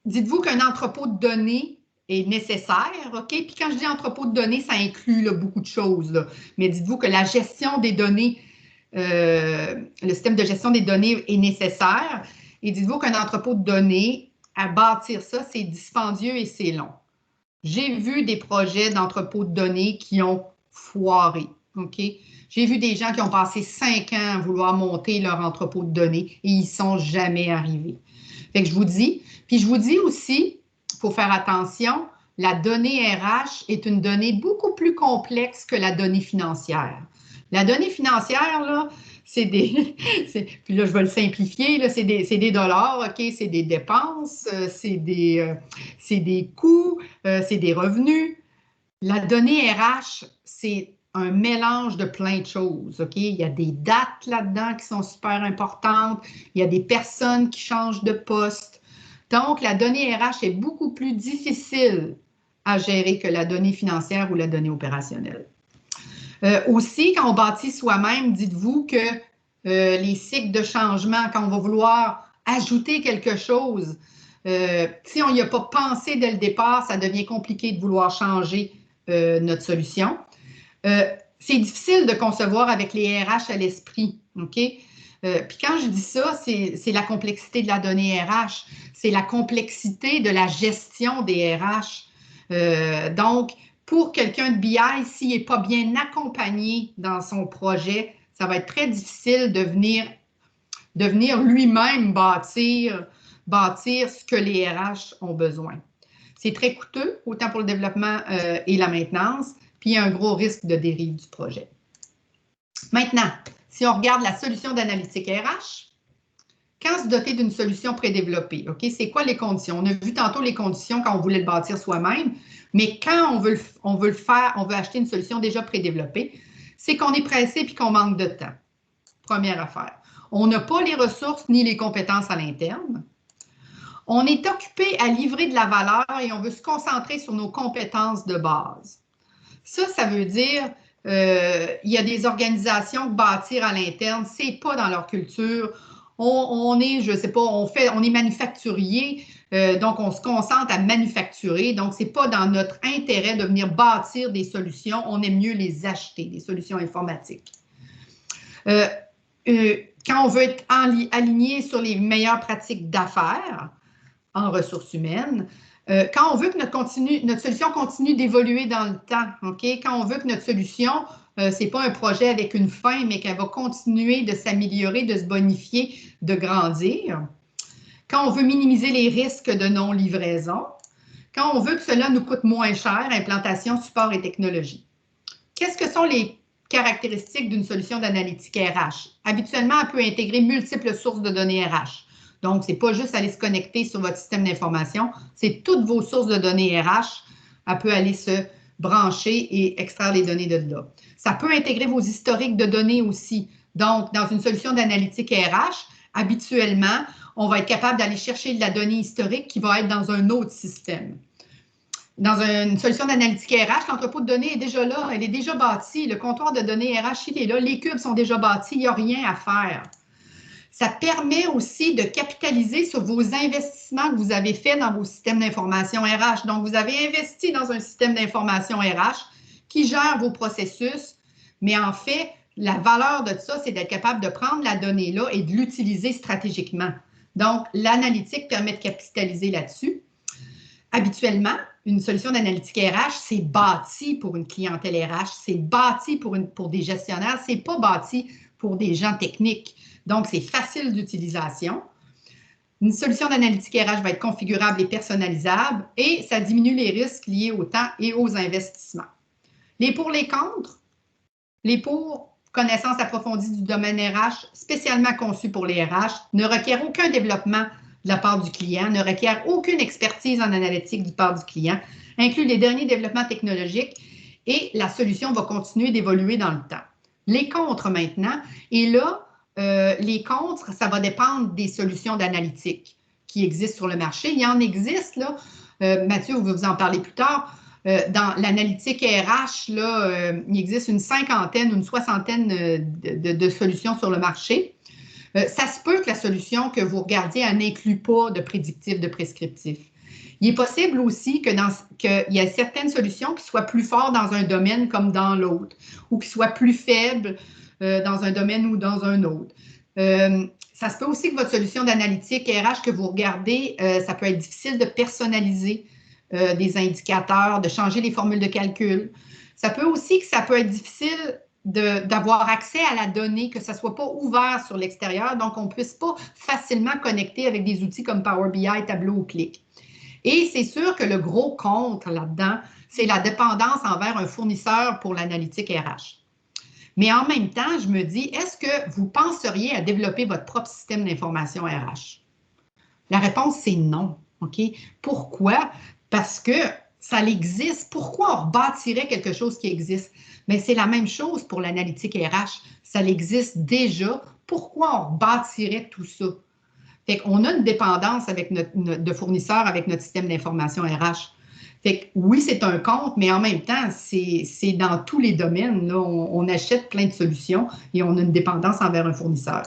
S2: Dites-vous qu'un entrepôt de données est nécessaire, OK? Puis quand je dis entrepôt de données, ça inclut là, beaucoup de choses. Là. Mais dites-vous que la gestion des données, le système de gestion des données est nécessaire. Et dites-vous qu'un entrepôt de données, à bâtir ça, c'est dispendieux et c'est long. J'ai vu des projets d'entrepôt de données qui ont foiré. OK? J'ai vu des gens qui ont passé 5 ans à vouloir monter leur entrepôt de données et ils ne sont jamais arrivés. Fait que je vous dis, puis je vous dis aussi, il faut faire attention, la donnée RH est une donnée beaucoup plus complexe que la donnée financière. La donnée financière, là, c'est des, puis là, je vais le simplifier, là, c'est des dollars, OK? C'est des dépenses, c'est des coûts, c'est des revenus. La donnée RH, c'est un mélange de plein de choses, OK? Il y a des dates là-dedans qui sont super importantes, il y a des personnes qui changent de poste. Donc, la donnée RH est beaucoup plus difficile à gérer que la donnée financière ou la donnée opérationnelle. Aussi, quand on bâtit soi-même, dites-vous que les cycles de changement, quand on va vouloir ajouter quelque chose, si on n'y a pas pensé dès le départ, ça devient compliqué de vouloir changer notre solution. C'est difficile de concevoir avec les RH à l'esprit, OK? Puis quand je dis ça, c'est la complexité de la donnée RH, c'est la complexité de la gestion des RH. Donc, pour quelqu'un de BI, s'il n'est pas bien accompagné dans son projet, ça va être très difficile de venir lui-même bâtir ce que les RH ont besoin. C'est très coûteux, autant pour le développement et la maintenance, puis il y a un gros risque de dérive du projet. Maintenant, si on regarde la solution d'analytique RH, quand se doter d'une solution prédéveloppée, OK, c'est quoi les conditions? On a vu tantôt les conditions quand on voulait le bâtir soi-même, mais quand on veut le faire, on veut acheter une solution déjà prédéveloppée, c'est qu'on est pressé et qu'on manque de temps. Première affaire. On n'a pas les ressources ni les compétences à l'interne. On est occupé à livrer de la valeur et on veut se concentrer sur nos compétences de base. Ça veut dire il y a des organisations que bâtir à l'interne, ce n'est pas dans leur culture. On est, je ne sais pas, on est manufacturier, donc on se concentre à manufacturer. Donc, ce n'est pas dans notre intérêt de venir bâtir des solutions. On aime mieux les acheter, des solutions informatiques. Quand on veut être aligné sur les meilleures pratiques d'affaires en ressources humaines, quand on veut que notre solution continue d'évoluer dans le temps, OK? Quand on veut que notre solution, ce n'est pas un projet avec une fin, mais qu'elle va continuer de s'améliorer, de se bonifier, de grandir. Quand on veut minimiser les risques de non-livraison. Quand on veut que cela nous coûte moins cher, implantation, support et technologie. Qu'est-ce que sont les caractéristiques d'une solution d'analytique RH? Habituellement, elle peut intégrer multiples sources de données RH. Donc, ce n'est pas juste aller se connecter sur votre système d'information, c'est toutes vos sources de données RH. Elle peut aller se brancher et extraire les données de là. Ça peut intégrer vos historiques de données aussi. Donc, dans une solution d'analytique RH, habituellement, on va être capable d'aller chercher de la donnée historique qui va être dans un autre système. Dans une solution d'analytique RH, l'entrepôt de données est déjà là, elle est déjà bâtie. Le comptoir de données RH, il est là, les cubes sont déjà bâtis, il n'y a rien à faire. Ça permet aussi de capitaliser sur vos investissements que vous avez faits dans vos systèmes d'information RH. Donc, vous avez investi dans un système d'information RH qui gère vos processus, mais en fait, la valeur de ça, c'est d'être capable de prendre la donnée là et de l'utiliser stratégiquement. Donc, l'analytique permet de capitaliser là-dessus. Habituellement, une solution d'analytique RH, c'est bâti pour une clientèle RH, c'est bâti pour des gestionnaires, c'est pas bâti pour des gens techniques. Donc, c'est facile d'utilisation. Une solution d'analytique RH va être configurable et personnalisable et ça diminue les risques liés au temps et aux investissements. Les pour, les contre. Les pour, connaissance approfondie du domaine RH, spécialement conçu pour les RH, ne requiert aucun développement de la part du client, ne requiert aucune expertise en analytique du part du client, inclut les derniers développements technologiques et la solution va continuer d'évoluer dans le temps. Les contre maintenant, et là, les contre, ça va dépendre des solutions d'analytique qui existent sur le marché. Il y en existe, là, Mathieu va vous en parler plus tard, dans l'analytique RH, là, il existe une cinquantaine, une soixantaine de solutions sur le marché. Ça se peut que la solution que vous regardiez n'inclue pas de prédictif, de prescriptif. Il est possible aussi qu'il y ait certaines solutions qui soient plus fortes dans un domaine comme dans l'autre, ou qui soient plus faibles dans un domaine ou dans un autre. Ça se peut aussi que votre solution d'analytique RH que vous regardez, ça peut être difficile de personnaliser des indicateurs, de changer les formules de calcul. Ça peut aussi que ça peut être difficile d'avoir accès à la donnée, que ça ne soit pas ouvert sur l'extérieur, donc on ne puisse pas facilement connecter avec des outils comme Power BI, Tableau ou Click. Et c'est sûr que le gros contre là-dedans, c'est la dépendance envers un fournisseur pour l'analytique RH. Mais en même temps, je me dis, est-ce que vous penseriez à développer votre propre système d'information RH? La réponse, c'est non. OK? Pourquoi? Parce que ça existe. Pourquoi on rebâtirait quelque chose qui existe? Mais c'est la même chose pour l'analytique RH. Ça existe déjà. Pourquoi on rebâtirait tout ça? Fait qu'on a une dépendance avec de fournisseurs avec notre système d'information RH. Fait que oui, c'est un compte, mais en même temps, c'est dans tous les domaines. Là, on achète plein de solutions et on a une dépendance envers un fournisseur.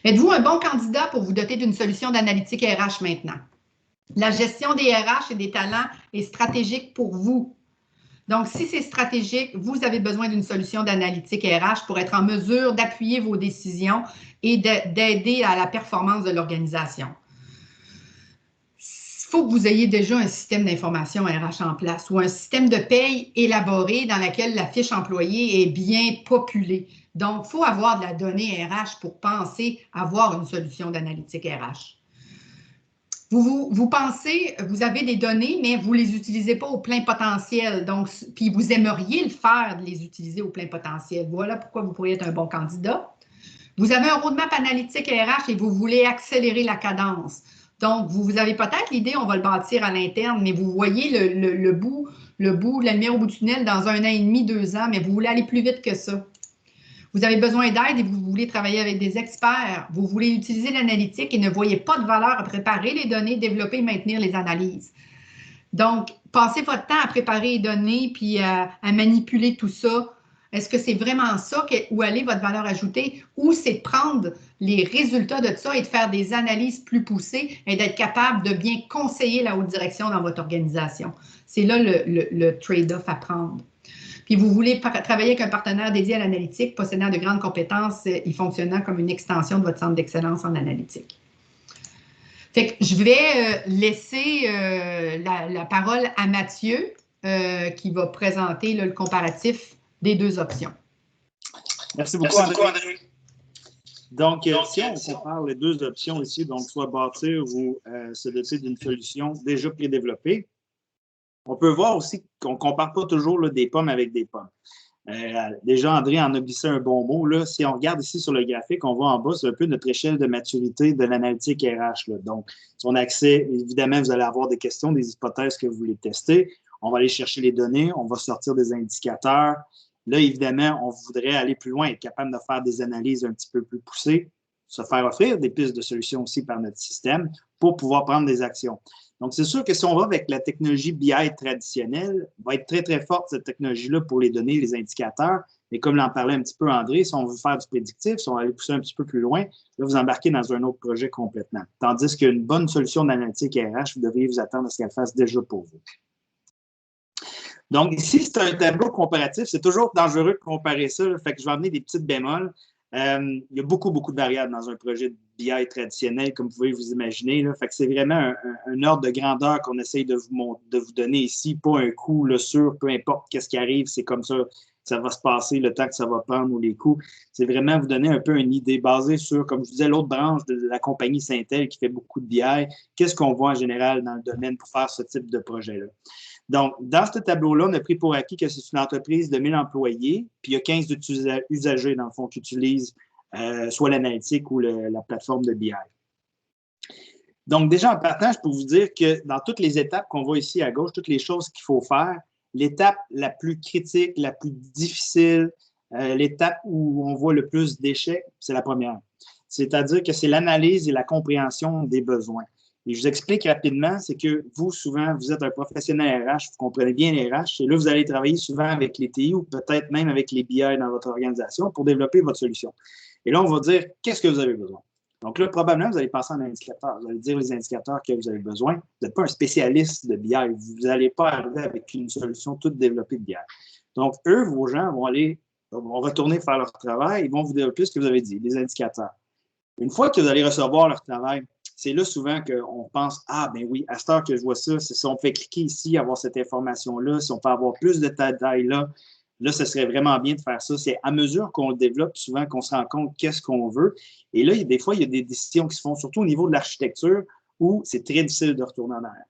S2: Êtes-vous un bon candidat pour vous doter d'une solution d'analytique RH maintenant? La gestion des RH et des talents est stratégique pour vous. Donc, si c'est stratégique, vous avez besoin d'une solution d'analytique RH pour être en mesure d'appuyer vos décisions et d'aider à la performance de l'organisation. Il faut que vous ayez déjà un système d'information RH en place ou un système de paye élaboré dans lequel la fiche employée est bien populée. Donc, il faut avoir de la donnée RH pour penser avoir une solution d'analytique RH. Vous pensez, vous avez des données, mais vous ne les utilisez pas au plein potentiel. Donc, puis vous aimeriez le faire, de les utiliser au plein potentiel. Voilà pourquoi vous pourriez être un bon candidat. Vous avez un roadmap analytique RH et vous voulez accélérer la cadence. Donc, vous avez peut-être l'idée, on va le bâtir à l'interne, mais vous voyez le bout, la lumière au bout du tunnel dans 1 an et demi, 2 ans, mais vous voulez aller plus vite que ça. Vous avez besoin d'aide et vous voulez travailler avec des experts. Vous voulez utiliser l'analytique et ne voyez pas de valeur à préparer les données, développer et maintenir les analyses. Donc, passez votre temps à préparer les données puis à manipuler tout ça. Est-ce que c'est vraiment ça où aller votre valeur ajoutée ou c'est de prendre les résultats de ça et de faire des analyses plus poussées et d'être capable de bien conseiller la haute direction dans votre organisation? C'est là le trade-off à prendre. Puis vous voulez travailler avec un partenaire dédié à l'analytique, possédant de grandes compétences et fonctionnant comme une extension de votre centre d'excellence en analytique. Fait que je vais laisser la parole à Mathieu qui va présenter le comparatif des deux options.
S1: Merci beaucoup, André. Donc, si on compare les deux options ici, donc soit bâtir ou se doter d'une solution déjà prédéveloppée, on peut voir aussi qu'on ne compare pas toujours là, des pommes avec des pommes. Déjà, André en a glissé un bon mot. Là. Si on regarde ici sur le graphique, on voit en bas, c'est un peu notre échelle de maturité de l'analytique RH. Là. Donc, si on a accès, évidemment, vous allez avoir des questions, des hypothèses que vous voulez tester. On va aller chercher les données, on va sortir des indicateurs. Là, évidemment, on voudrait aller plus loin, être capable de faire des analyses un petit peu plus poussées, se faire offrir des pistes de solutions aussi par notre système pour pouvoir prendre des actions. Donc, c'est sûr que si on va avec la technologie BI traditionnelle, va être très, très forte cette technologie-là pour les données, les indicateurs. Mais comme l'en parlait un petit peu André, si on veut faire du prédictif, si on va aller pousser un petit peu plus loin, là, vous embarquez dans un autre projet complètement. Tandis qu'une bonne solution d'analytique RH, vous devriez vous attendre à ce qu'elle fasse déjà pour vous. Donc, ici, c'est un tableau comparatif. C'est toujours dangereux de comparer ça. Là, fait que je vais amener des petites bémols. Il y a beaucoup de variables dans un projet de BI traditionnel, comme vous pouvez vous imaginer. Là. Fait que c'est vraiment un ordre de grandeur qu'on essaye de vous donner ici, pas un coût là, sûr, peu importe qu'est-ce qui arrive, c'est comme ça que ça va se passer, le temps que ça va prendre ou les coûts. C'est vraiment vous donner un peu une idée basée sur, comme je disais, l'autre branche de la compagnie Syntel qui fait beaucoup de BI. Qu'est-ce qu'on voit en général dans le domaine pour faire ce type de projet-là? Donc, dans ce tableau-là, on a pris pour acquis que c'est une entreprise de 1000 employés, puis il y a 15 usagers, dans le fond, qui utilisent soit l'analytique ou la plateforme de BI. Donc, déjà en partant, je peux vous dire que dans toutes les étapes qu'on voit ici à gauche, toutes les choses qu'il faut faire, l'étape la plus critique, la plus difficile, l'étape où on voit le plus d'échecs, c'est la première. C'est-à-dire que c'est l'analyse et la compréhension des besoins. Et je vous explique rapidement, c'est que vous, souvent, vous êtes un professionnel RH, vous comprenez bien les RH, et là, vous allez travailler souvent avec les TI ou peut-être même avec les BI dans votre organisation pour développer votre solution. Et là, on va dire, qu'est-ce que vous avez besoin? Donc là, probablement, vous allez penser en indicateurs. Vous allez dire les indicateurs que vous avez besoin. Vous n'êtes pas un spécialiste de BI. Vous n'allez pas arriver avec une solution toute développée de BI. Donc, eux, vos gens vont retourner faire leur travail, ils vont vous développer ce que vous avez dit, les indicateurs. Une fois que vous allez recevoir leur travail, c'est là souvent qu'on pense, ah ben oui, à cette heure que je vois ça, si on fait cliquer ici, avoir cette information-là, si on peut avoir plus de détails-là, là, ce serait vraiment bien de faire ça. C'est à mesure qu'on le développe, souvent qu'on se rend compte qu'est-ce qu'on veut. Et là, des fois, il y a des décisions qui se font, surtout au niveau de l'architecture, où c'est très difficile de retourner en arrière.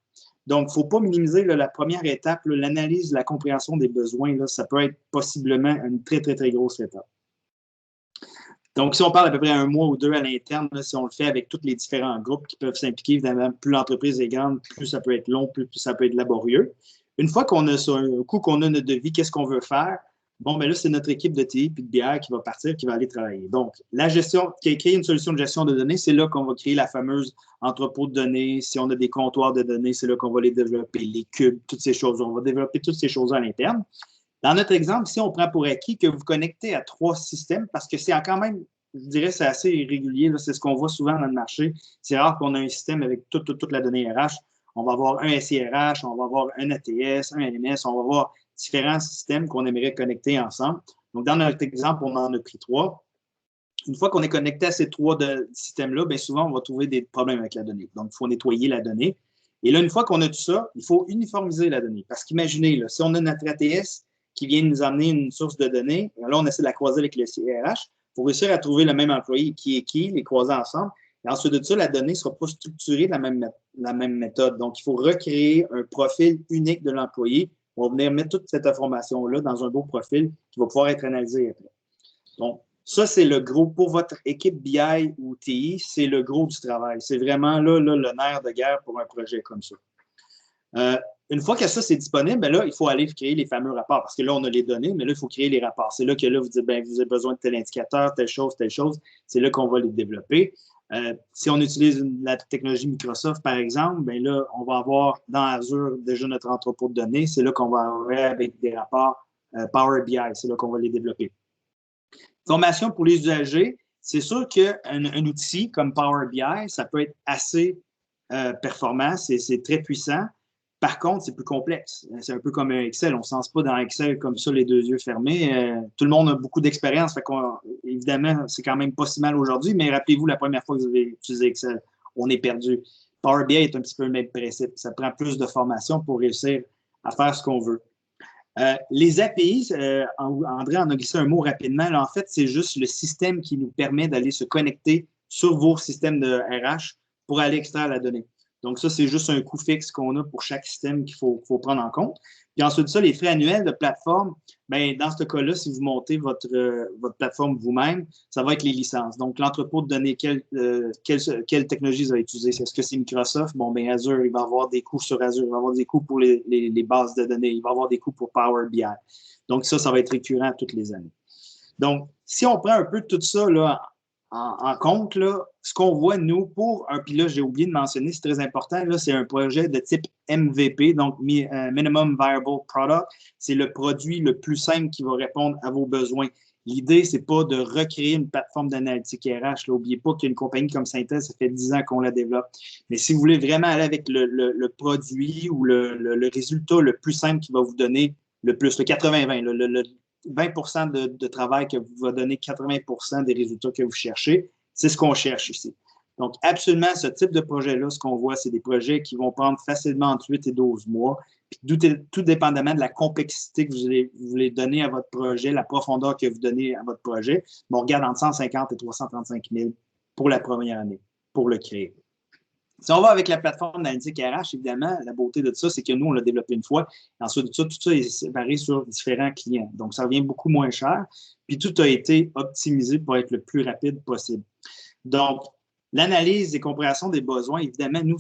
S1: Donc, il ne faut pas minimiser la première étape, l'analyse, la compréhension des besoins. Là, ça peut être possiblement une très, très, très grosse étape. Donc, si on parle à peu près 1 mois ou 2 à l'interne, si on le fait avec tous les différents groupes qui peuvent s'impliquer, évidemment, plus l'entreprise est grande, plus ça peut être long, plus ça peut être laborieux. Une fois qu'on a ça, un coup qu'on a notre devis, qu'est-ce qu'on veut faire? Bon, bien là, c'est notre équipe de TI et de BI qui va partir, qui va aller travailler. Donc, la gestion, créer une solution de gestion de données, c'est là qu'on va créer la fameuse entrepôt de données. Si on a des comptoirs de données, c'est là qu'on va les développer, les cubes, toutes ces choses. On va développer toutes ces choses à l'interne. Dans notre exemple, si on prend pour acquis que vous connectez à 3 systèmes, parce que c'est quand même, je dirais, c'est assez irrégulier, c'est ce qu'on voit souvent dans le marché. C'est rare qu'on ait un système avec toute la donnée RH. On va avoir un SIRH, on va avoir un ATS, un LMS, on va avoir différents systèmes qu'on aimerait connecter ensemble. Donc, dans notre exemple, on en a pris 3. Une fois qu'on est connecté à ces 3 systèmes-là, bien souvent, on va trouver des problèmes avec la donnée. Donc, il faut nettoyer la donnée. Et là, une fois qu'on a tout ça, il faut uniformiser la donnée. Parce qu'imaginez, là, si on a notre ATS qui vient nous amener une source de données, là, on essaie de la croiser avec le CRH pour réussir à trouver le même employé qui est qui, les croiser ensemble. Et ensuite de ça, la donnée ne sera pas structurée de la même méthode. Donc, il faut recréer un profil unique de l'employé. On va venir mettre toute cette information-là dans un beau profil qui va pouvoir être analysé après. Donc, ça, c'est le gros, pour votre équipe BI ou TI, c'est le gros du travail. C'est vraiment là, le nerf de guerre pour un projet comme ça. Une fois que ça, c'est disponible, bien là, il faut aller créer les fameux rapports parce que là, on a les données, mais là, il faut créer les rapports. C'est là que là, vous dites, bien, vous avez besoin de tel indicateur, telle chose. C'est là qu'on va les développer. Si on utilise la technologie Microsoft, par exemple, bien là, on va avoir dans Azure déjà notre entrepôt de données. C'est là qu'on va avoir avec des rapports Power BI. C'est là qu'on va les développer. Formation pour les usagers, c'est sûr qu'un outil comme Power BI, ça peut être assez performant, c'est très puissant. Par contre, c'est plus complexe. C'est un peu comme un Excel. On ne se lance pas dans Excel comme ça, les 2 yeux fermés. Tout le monde a beaucoup d'expérience. Évidemment, c'est quand même pas si mal aujourd'hui, mais rappelez-vous la première fois que vous avez utilisé Excel, on est perdu. Power BI est un petit peu le même principe. Ça prend plus de formation pour réussir à faire ce qu'on veut. Les API, André en a glissé un mot rapidement. Là, en fait, c'est juste le système qui nous permet d'aller se connecter sur vos systèmes de RH pour aller extraire la donnée. Donc, ça, c'est juste un coût fixe qu'on a pour chaque système qu'il faut prendre en compte. Puis ensuite de ça, les frais annuels de plateforme, bien, dans ce cas-là, si vous montez votre plateforme vous-même, ça va être les licences. Donc, l'entrepôt de données, quelle technologie vous allez utiliser? Est-ce que c'est Microsoft? Bon, bien, Azure, il va avoir des coûts sur Azure, il va avoir des coûts pour les bases de données, il va avoir des coûts pour Power BI. Donc, ça va être récurrent toutes les années. Donc, si on prend un peu tout ça là, en compte, là, ce qu'on voit, nous, puis là, j'ai oublié de mentionner, c'est très important, là, c'est un projet de type MVP, donc Minimum Viable Product. C'est le produit le plus simple qui va répondre à vos besoins. L'idée, c'est pas de recréer une plateforme d'analytique RH. N'oubliez pas qu'il y a une compagnie comme Synthèse, ça fait 10 ans qu'on la développe. Mais si vous voulez vraiment aller avec le produit ou le résultat le plus simple qui va vous donner le plus, le 80-20, le 20 de travail que vous va donner 80 des résultats que vous cherchez, c'est ce qu'on cherche ici. Donc, absolument, ce type de projet-là, ce qu'on voit, c'est des projets qui vont prendre facilement entre 8 et 12 mois, puis tout dépendamment de la complexité que vous voulez donner à votre projet, la profondeur que vous donnez à votre projet. Bon, on regarde entre 150 et 335 000 pour la première année, pour le créer. Si on va avec la plateforme d'analytique RH, évidemment, la beauté de ça, c'est que nous, on l'a développé une fois. Ensuite de ça, tout ça est séparé sur différents clients. Donc, ça revient beaucoup moins cher. Puis, tout a été optimisé pour être le plus rapide possible. Donc, l'analyse et compréhension des besoins, évidemment, nous,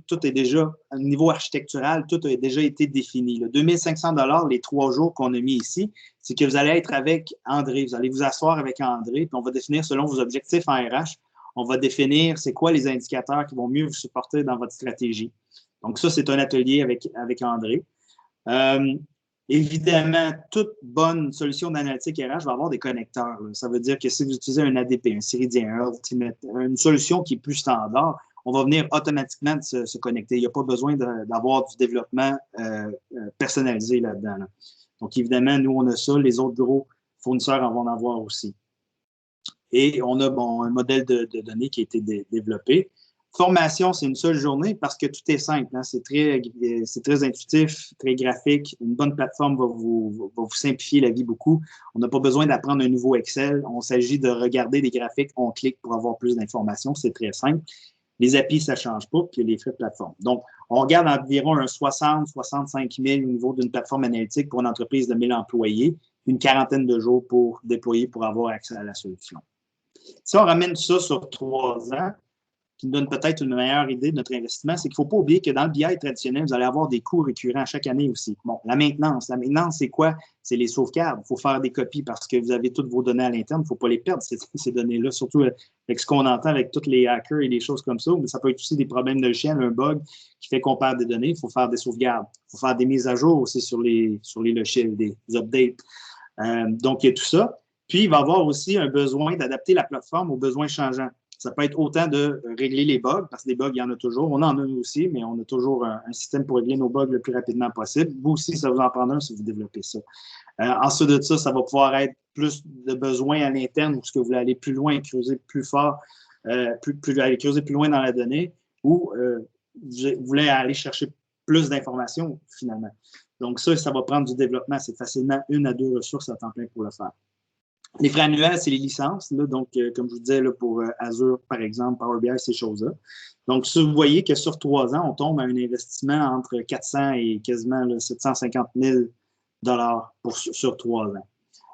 S1: tout est déjà, au niveau architectural, tout a déjà été défini. Le 2 500 $ les 3 jours qu'on a mis ici, c'est que vous allez être avec André. Vous allez vous asseoir avec André, puis on va définir selon vos objectifs en RH. On va définir c'est quoi les indicateurs qui vont mieux vous supporter dans votre stratégie. Donc, ça, c'est un atelier avec André. Évidemment, toute bonne solution d'analytique RH va avoir des connecteurs. Là. Ça veut dire que si vous utilisez un ADP, un Ceridian, un Ultimate, une solution qui est plus standard, on va venir automatiquement se connecter. Il n'y a pas besoin d'avoir du développement personnalisé là-dedans. Là. Donc, évidemment, nous, on a ça. Les autres gros fournisseurs en vont en avoir aussi. Et on a un modèle de données qui a été développé. Formation, c'est une seule journée parce que tout est simple. Hein? C'est très intuitif, très graphique. Une bonne plateforme va vous simplifier la vie beaucoup. On n'a pas besoin d'apprendre un nouveau Excel. On s'agit de regarder des graphiques, on clique pour avoir plus d'informations. C'est très simple. Les API, ça ne change pas, puis les frais de plateforme. Donc, on regarde environ un 60-65 000 au niveau d'une plateforme analytique pour une entreprise de 1000 employés, une quarantaine de jours pour déployer pour avoir accès à la solution. Si on ramène ça sur 3 ans, qui nous donne peut-être une meilleure idée de notre investissement, c'est qu'il ne faut pas oublier que dans le BI traditionnel, vous allez avoir des coûts récurrents chaque année aussi. Bon, la maintenance, c'est quoi? C'est les sauvegardes. Il faut faire des copies parce que vous avez toutes vos données à l'interne. Il ne faut pas les perdre, ces données-là, surtout avec ce qu'on entend avec tous les hackers et les choses comme ça. Mais ça peut être aussi des problèmes de logiciel, un bug qui fait qu'on perd des données. Il faut faire des sauvegardes. Il faut faire des mises à jour aussi sur les logiciels, des updates. Donc, il y a tout ça. Puis, il va y avoir aussi un besoin d'adapter la plateforme aux besoins changeants. Ça peut être autant de régler les bugs, parce que des bugs, il y en a toujours. On en a aussi, mais on a toujours un système pour régler nos bugs le plus rapidement possible. Vous aussi, ça vous en prend un si vous développez ça. Ensuite de ça, ça va pouvoir être plus de besoins à l'interne, où ce que vous voulez aller plus loin, creuser plus fort, aller creuser plus loin dans la donnée, ou vous voulez aller chercher plus d'informations, finalement. Donc ça va prendre du développement. C'est facilement 1 à 2 ressources à temps plein pour le faire. Les frais annuels, c'est les licences. Là, donc, comme je vous disais, là, pour Azure, par exemple, Power BI, ces choses-là. Donc, si vous voyez que sur 3 ans, on tombe à un investissement entre 400 et quasiment là, 750 000 sur 3 ans.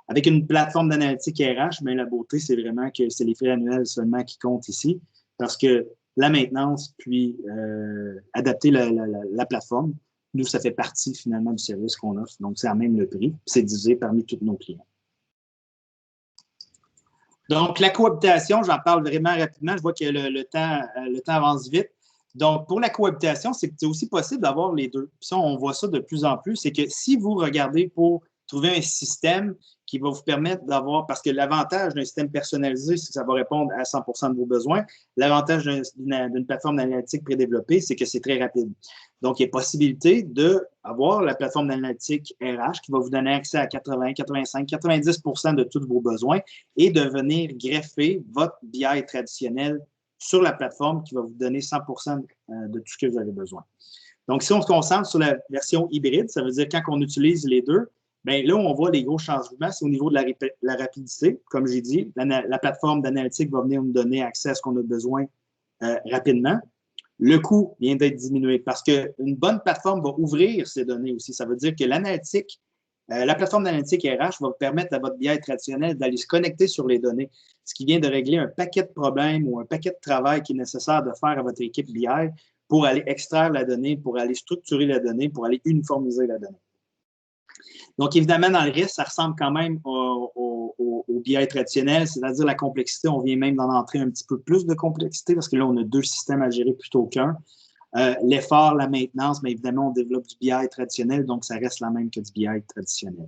S1: Avec une plateforme d'analytique RH, bien, la beauté, c'est vraiment que c'est les frais annuels seulement qui comptent ici parce que la maintenance, puis adapter la plateforme, nous, ça fait partie finalement du service qu'on offre. Donc, c'est à même le prix. C'est divisé parmi tous nos clients. Donc, la cohabitation, j'en parle vraiment rapidement. Je vois que le temps avance vite. Donc, pour la cohabitation, c'est aussi possible d'avoir les deux. Puis ça, on voit ça de plus en plus. C'est que si vous regardez pour trouver un système qui va vous permettre d'avoir, parce que l'avantage d'un système personnalisé, c'est que ça va répondre à 100 % de vos besoins. L'avantage d'une plateforme d'analytique prédéveloppée, c'est que c'est très rapide. Donc, il y a possibilité d'avoir la plateforme d'analytique RH qui va vous donner accès à 80, 85, 90 % de tous vos besoins et de venir greffer votre BI traditionnel sur la plateforme qui va vous donner 100 % de tout ce que vous avez besoin. Donc, si on se concentre sur la version hybride, ça veut dire quand on utilise les deux, bien là où on voit les gros changements, c'est au niveau de la rapidité. Comme j'ai dit, la plateforme d'analytique va venir nous donner accès à ce qu'on a besoin rapidement. Le coût vient d'être diminué parce qu'une bonne plateforme va ouvrir ces données aussi. Ça veut dire que l'analytique, la plateforme d'analytique RH va vous permettre à votre BI traditionnel d'aller se connecter sur les données, ce qui vient de régler un paquet de problèmes ou un paquet de travail qui est nécessaire de faire à votre équipe BI pour aller extraire la donnée, pour aller structurer la donnée, pour aller uniformiser la donnée. Donc, évidemment, dans le reste, ça ressemble quand même au BI traditionnel, c'est-à-dire la complexité. On vient même d'en entrer un petit peu plus de complexité parce que là, on a 2 systèmes à gérer plutôt qu'un. L'effort, la maintenance, mais évidemment, on développe du BI traditionnel, donc ça reste la même que du BI traditionnel.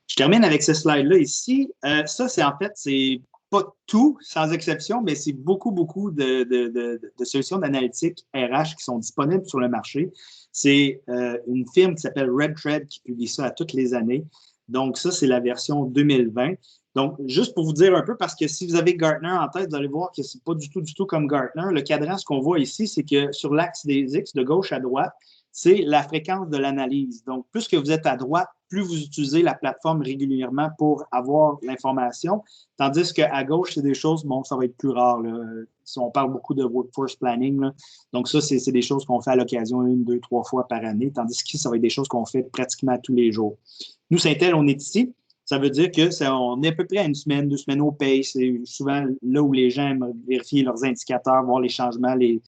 S1: Je termine avec ce slide-là ici. Ça, c'est pas tout, sans exception, mais c'est beaucoup de solutions d'analytique RH qui sont disponibles sur le marché. C'est une firme qui s'appelle RedThread qui publie ça à toutes les années. Donc, ça, c'est la version 2020. Donc, juste pour vous dire un peu, parce que si vous avez Gartner en tête, vous allez voir que c'est pas du tout comme Gartner. Le cadran, ce qu'on voit ici, c'est que sur l'axe des X, de gauche à droite, c'est la fréquence de l'analyse. Donc, plus que vous êtes à droite, plus vous utilisez la plateforme régulièrement pour avoir l'information, tandis qu'à gauche, c'est des choses, bon, ça va être plus rare. Là. Si on parle beaucoup de workforce planning, là. Donc ça, c'est des choses qu'on fait à l'occasion 1, 2, 3 fois par année, tandis que ça va être des choses qu'on fait pratiquement tous les jours. Nous, Syntel, on est ici. Ça veut dire qu'on est à peu près à 1 semaine, 2 semaines au paye. C'est souvent là où les gens aiment vérifier leurs indicateurs, voir les changements, les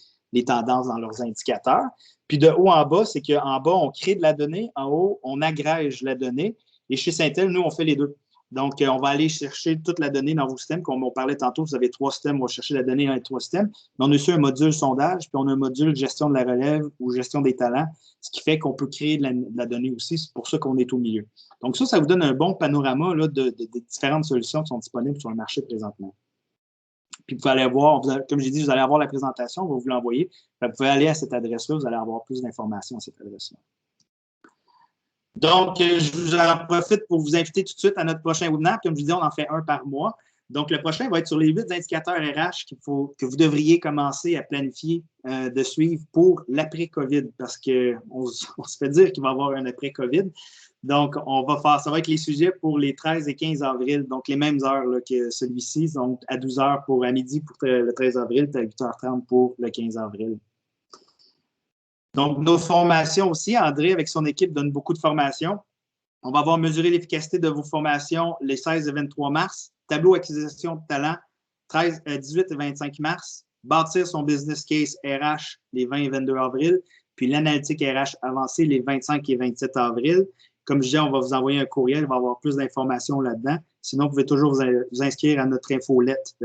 S1: tendances dans leurs indicateurs. Puis de haut en bas, c'est qu'en bas, on crée de la donnée. En haut, on agrège la donnée. Et chez Syntel, nous, on fait les deux. Donc, on va aller chercher toute la donnée dans vos systèmes. Comme on parlait tantôt, vous avez 3 systèmes, on va chercher la donnée dans les 3 systèmes. Mais on a aussi un module sondage, puis on a un module gestion de la relève ou gestion des talents, ce qui fait qu'on peut créer de la donnée aussi. C'est pour ça qu'on est au milieu. Donc, ça vous donne un bon panorama là, de différentes solutions qui sont disponibles sur le marché présentement. Puis, vous pouvez aller voir, comme j'ai dit, vous allez avoir la présentation, on va vous l'envoyer. Vous pouvez aller à cette adresse-là, vous allez avoir plus d'informations à cette adresse-là. Donc, je vous en profite pour vous inviter tout de suite à notre prochain webinaire. Comme je vous dis, on en fait un par mois. Donc, le prochain va être sur les 8 indicateurs RH que vous devriez commencer à planifier de suivre pour l'après-COVID, parce qu'on se fait dire qu'il va y avoir un après-COVID. Donc, ça va être les sujets pour les 13 et 15 avril, donc les mêmes heures là, que celui-ci, donc à 12 h à midi pour le 13 avril, puis à 8 h 30 pour le 15 avril. Donc, nos formations aussi, André, avec son équipe, donne beaucoup de formations. On va avoir mesuré l'efficacité de vos formations les 16 et 23 mars, tableau acquisition de talent 18 et 25 mars, bâtir son business case RH les 20 et 22 avril, puis l'analytique RH avancée les 25 et 27 avril. Comme je disais, on va vous envoyer un courriel, il va y avoir plus d'informations là-dedans. Sinon, vous pouvez toujours vous inscrire à notre infolette.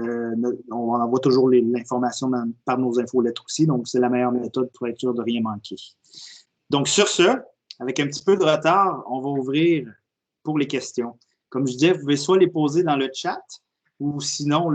S1: On envoie toujours l'information par nos infolettes aussi. Donc, c'est la meilleure méthode pour être sûr de rien manquer. Donc, sur ce, avec un petit peu de retard, on va ouvrir pour les questions. Comme je disais, vous pouvez soit les poser dans le chat ou sinon, là,